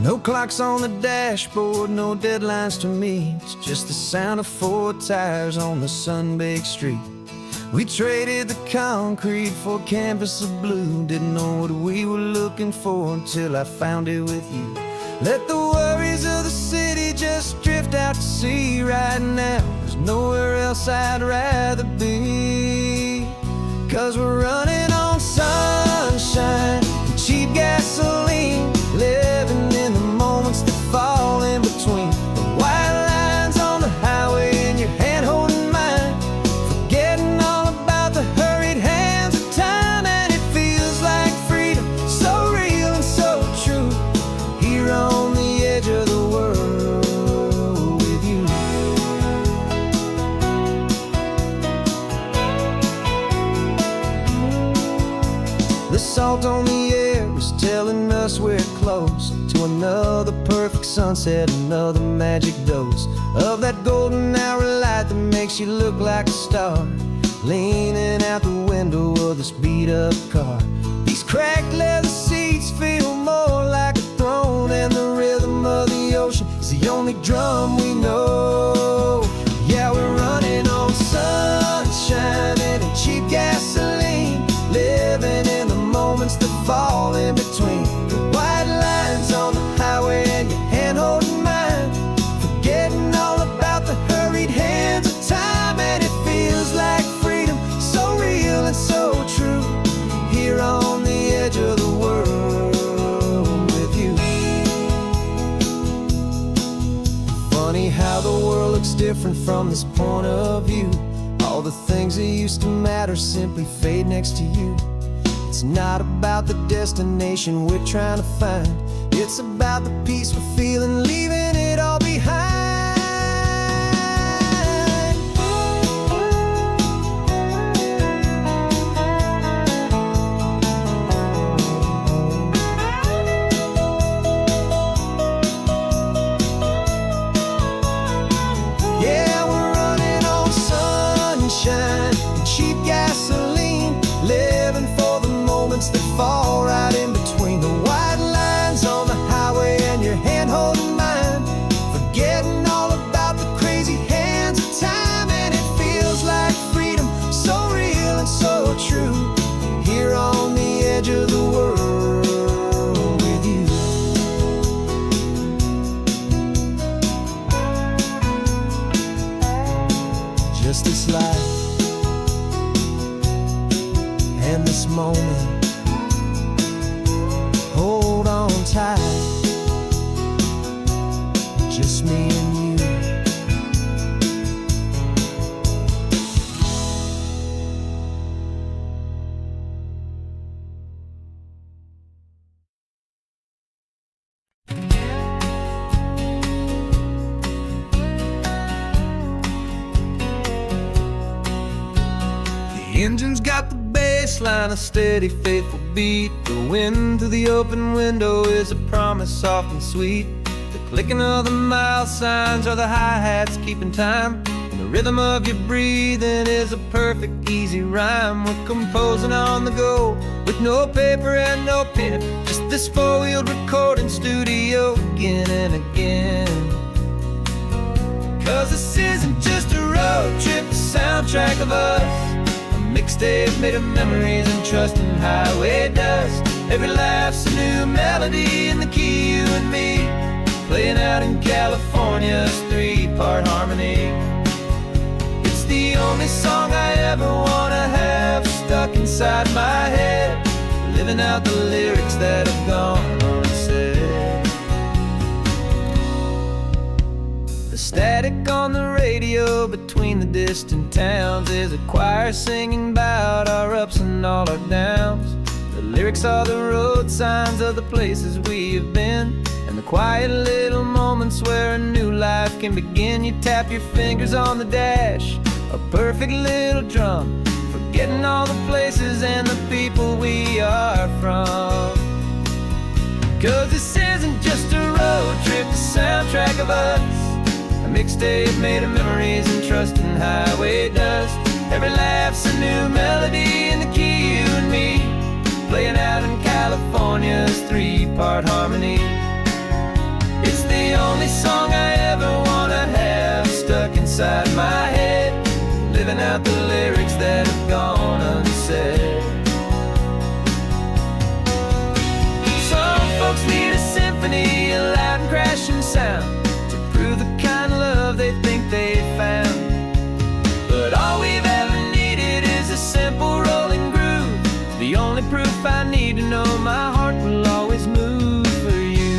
[SPEAKER 2] No clocks on the dashboard, no deadlines to meet, just the sound of 4 tires on the sun-baked street. We traded the concrete for a canvas of blue, didn't know what we were looking for until I found it with you. Let the worries of the city just drift out to sea right now. There's nowhere else I'd rather be, 'cause we're running on sunshine and cheap gasoline, living in the moments that fall in between the white lines on the highway and your hand holding mine, forgetting all about the hurried hands of time. And it feels like freedom, so real and so true, here on the edge of the world with you. The salt on the air is telling us we're close to another perfect perfect sunset, another magic dose of that golden hour light that makes you look like a star, leaning out the window of this beat-up car. These cracked leather seats feel more like a throne, and the rhythm of the ocean is the only drum we know. Yeah, we're running on sunshine and a cheap gasoline, living in the moments that fall in between the white lines on the highway and your hand holding mine, forgetting all about the hurried hands of time. And it feels like freedom, so real and so true, here on the edge of the world with you. Funny how the world looks different from this point of view. All the things that used to matter simply fade next to you. It's not about the destination we're trying to find, it's about the peace we're feeling, leaving it all behind. Yeah, we're running on sunshine and cheap gasoline, living for the moments that fall right in between the white lines on the highway and your hand holding mine, forgetting all about the crazy hands of time. And it feels like freedom, so real and so true, here on the edge of the world with you. Just this life and this moment, hold on tight, just me and you. The engine's got the baseline, a steady, faithful beat. The wind through the open window is a promise soft and sweet. The clicking of the mile signs are the hi-hats keeping time, and the rhythm of your breathing is a perfect, easy rhyme. We're composing on the go with no paper and no pen, just this four-wheeled recording studio again and again. 'Cause this isn't just a road trip, the soundtrack of us, mixtape made of memories and trust in highway dust. Every laugh's a new melody in the key, you and me, playing out in California's three-part harmony. It's the only song I ever wanna have stuck inside my head, living out the lyrics that have gone unsaid. The static on the radio between the distant towns is a choir singing about our ups and all our downs. The lyrics are the road signs of the places we have been, and the quiet little moments where a new life can begin. You tap your fingers on the dash, a perfect little drum, forgetting all the places and the people we are from. 'Cause this isn't just a road trip, the soundtrack of us, a mixtape made of memories and trust in highway dust. Every laugh's a new melody in the key, you and me, playing out in California's three-part harmony. It's the only song I ever wanna have stuck inside my head, living out the lyrics that have gone unsaid. Some folks need a symphony, a loud and crashing sound, to prove the kind of love they think they found. But all we've ever needed is a simple rolling groove, the only proof I need to know my heart will always move for you.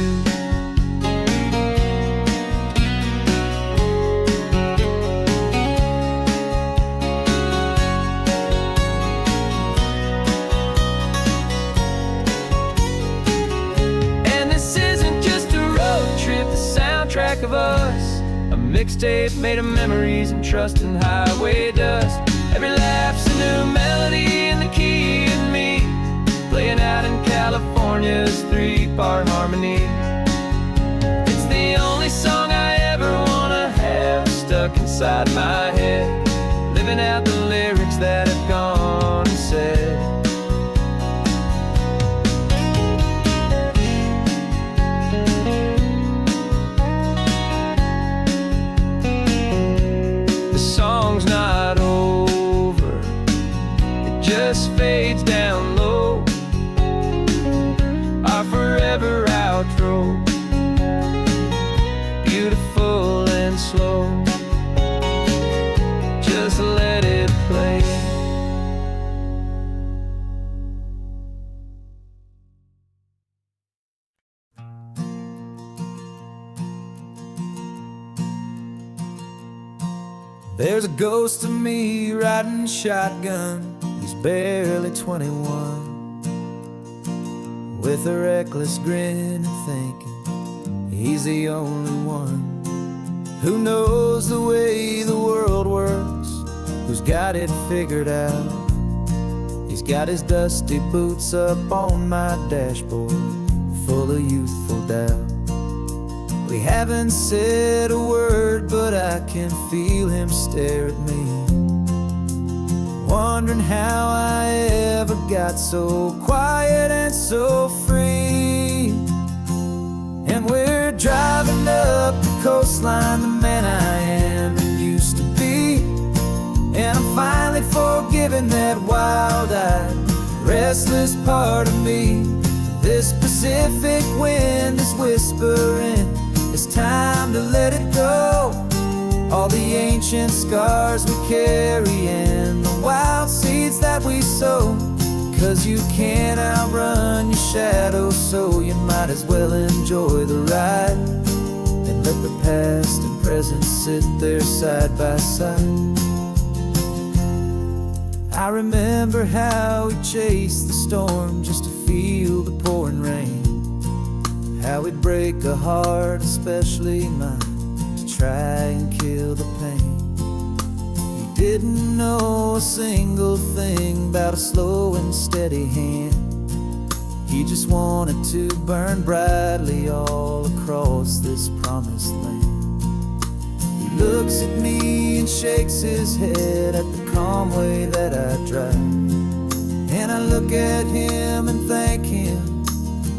[SPEAKER 2] And this isn't just a road trip, the soundtrack of us, a mixtape made of memories and trust in highway dust. Every laugh's a new melody in the key and me, playing out in California's three-part harmony. It's the
[SPEAKER 1] inside my head, living out the lyrics that have gone and said. The song's not over, it just fades down low. Our forever outro, beautiful and slow. Just let it play.
[SPEAKER 2] There's a ghost of me riding shotgun. He's barely 21, with a reckless grin and thinking he's the only one who knows the way the world works, who's got it figured out. He's got his dusty boots up on my dashboard, full of youthful doubt. We haven't said a word, but I can feel him stare at me, wondering how I ever got so quiet and so free. And we're driving up the coastline, the man I am and used to be. And I'm finally forgiving that wild-eyed, restless part of me. This Pacific wind is whispering, it's time to let it go. All the ancient scars we carry and the wild seeds that we sow. 'Cause you can't outrun your shadow, so you might as well enjoy the ride and let the past and present sit there side by side. I remember how we chased the storm just to feel the pouring rain, how we'd break a heart, especially mine, to try and kill the pain. He didn't know a single thing about a slow and steady hand. He just wanted to burn brightly all across this promised land. He looks at me and shakes his head at the calm way that I drive, and I look at him and thank him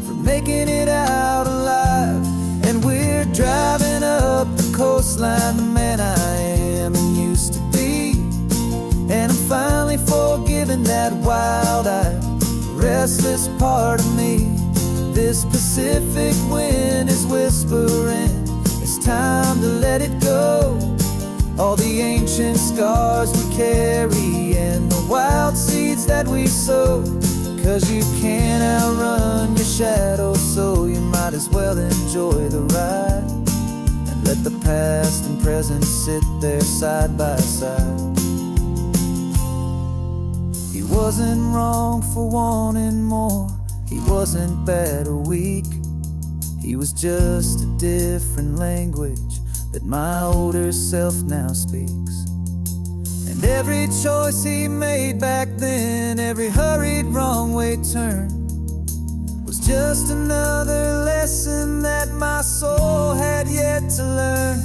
[SPEAKER 2] for making it out alive. And we're driving up the coastline, the man I am and used to be. And I'm finally forgiving that wild-eyed, restless part of me. This Pacific wind is whispering, it's time to let it go. All the ancient scars we carry and the wild seeds that we sow. 'Cause you can't outrun your shadow, so you might as well enjoy the ride and let the past and present sit there side by side. He wasn't wrong for wanting more, he wasn't bad or weak. He was just a different language that my older self now speaks. And every choice he made back then, every hurried wrong way turn, was just another lesson that my soul had yet to learn.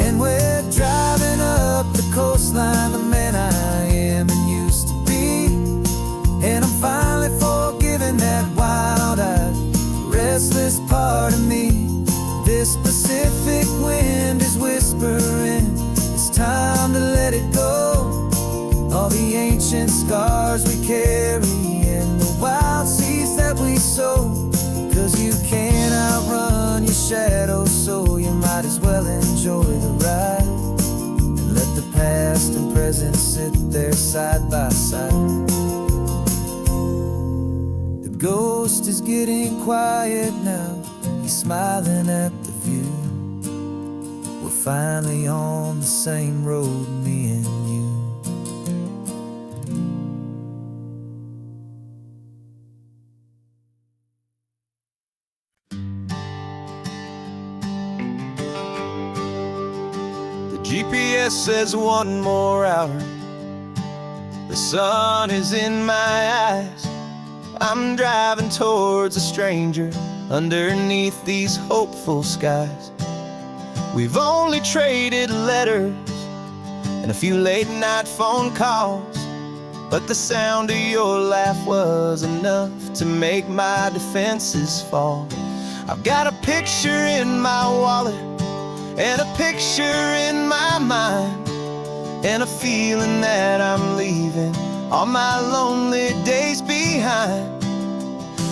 [SPEAKER 2] And we're driving up the coastline, the man I am and used to be. And I'm finally forgiving that wild-eyed, restless part of me. This Pacific wind is whispering, it's time to let it go. All the ancient scars we carry and the wild seeds that we sow. 'Cause you can't outrun your shadow, so you might as well enjoy the ride and let the past and present sit there side by side. The ghost is getting quiet now, he's smiling at the view. We're finally on the same road, me and you.
[SPEAKER 1] The GPS says one more hour,
[SPEAKER 2] sun is in my eyes. I'm driving towards a stranger underneath these hopeful skies. We've only traded letters and a few late night phone calls, but the sound of your laugh was enough to make my defenses fall. I've got a picture in my wallet and a picture in my mind, and a feeling that I'm leaving all my lonely days behind.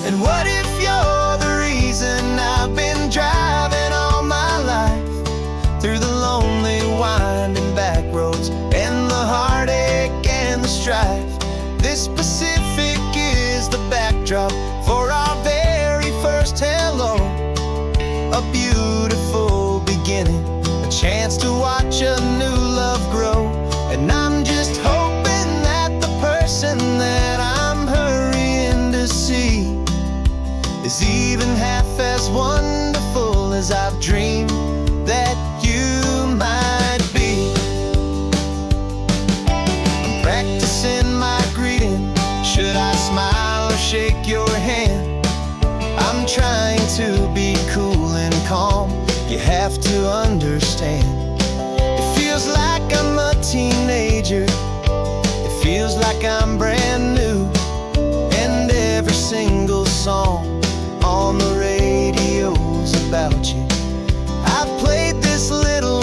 [SPEAKER 2] And what if you're the reason I've been driving all my life, through the lonely winding back roads and the heartache and the strife? This Pacific is the backdrop for our very first hello, a beautiful beginning, a chance to watch a new love grow. And I'm just hoping that the person that I'm hurrying to see is even half as wonderful as I've dreamed that you might be. I'm practicing my greeting. Should I smile or shake your hand? I'm trying to be cool and calm. You have to understand. It feels like I'm a teenager. It feels like I'm brand new. And every single song on the radio's about you. I've played this little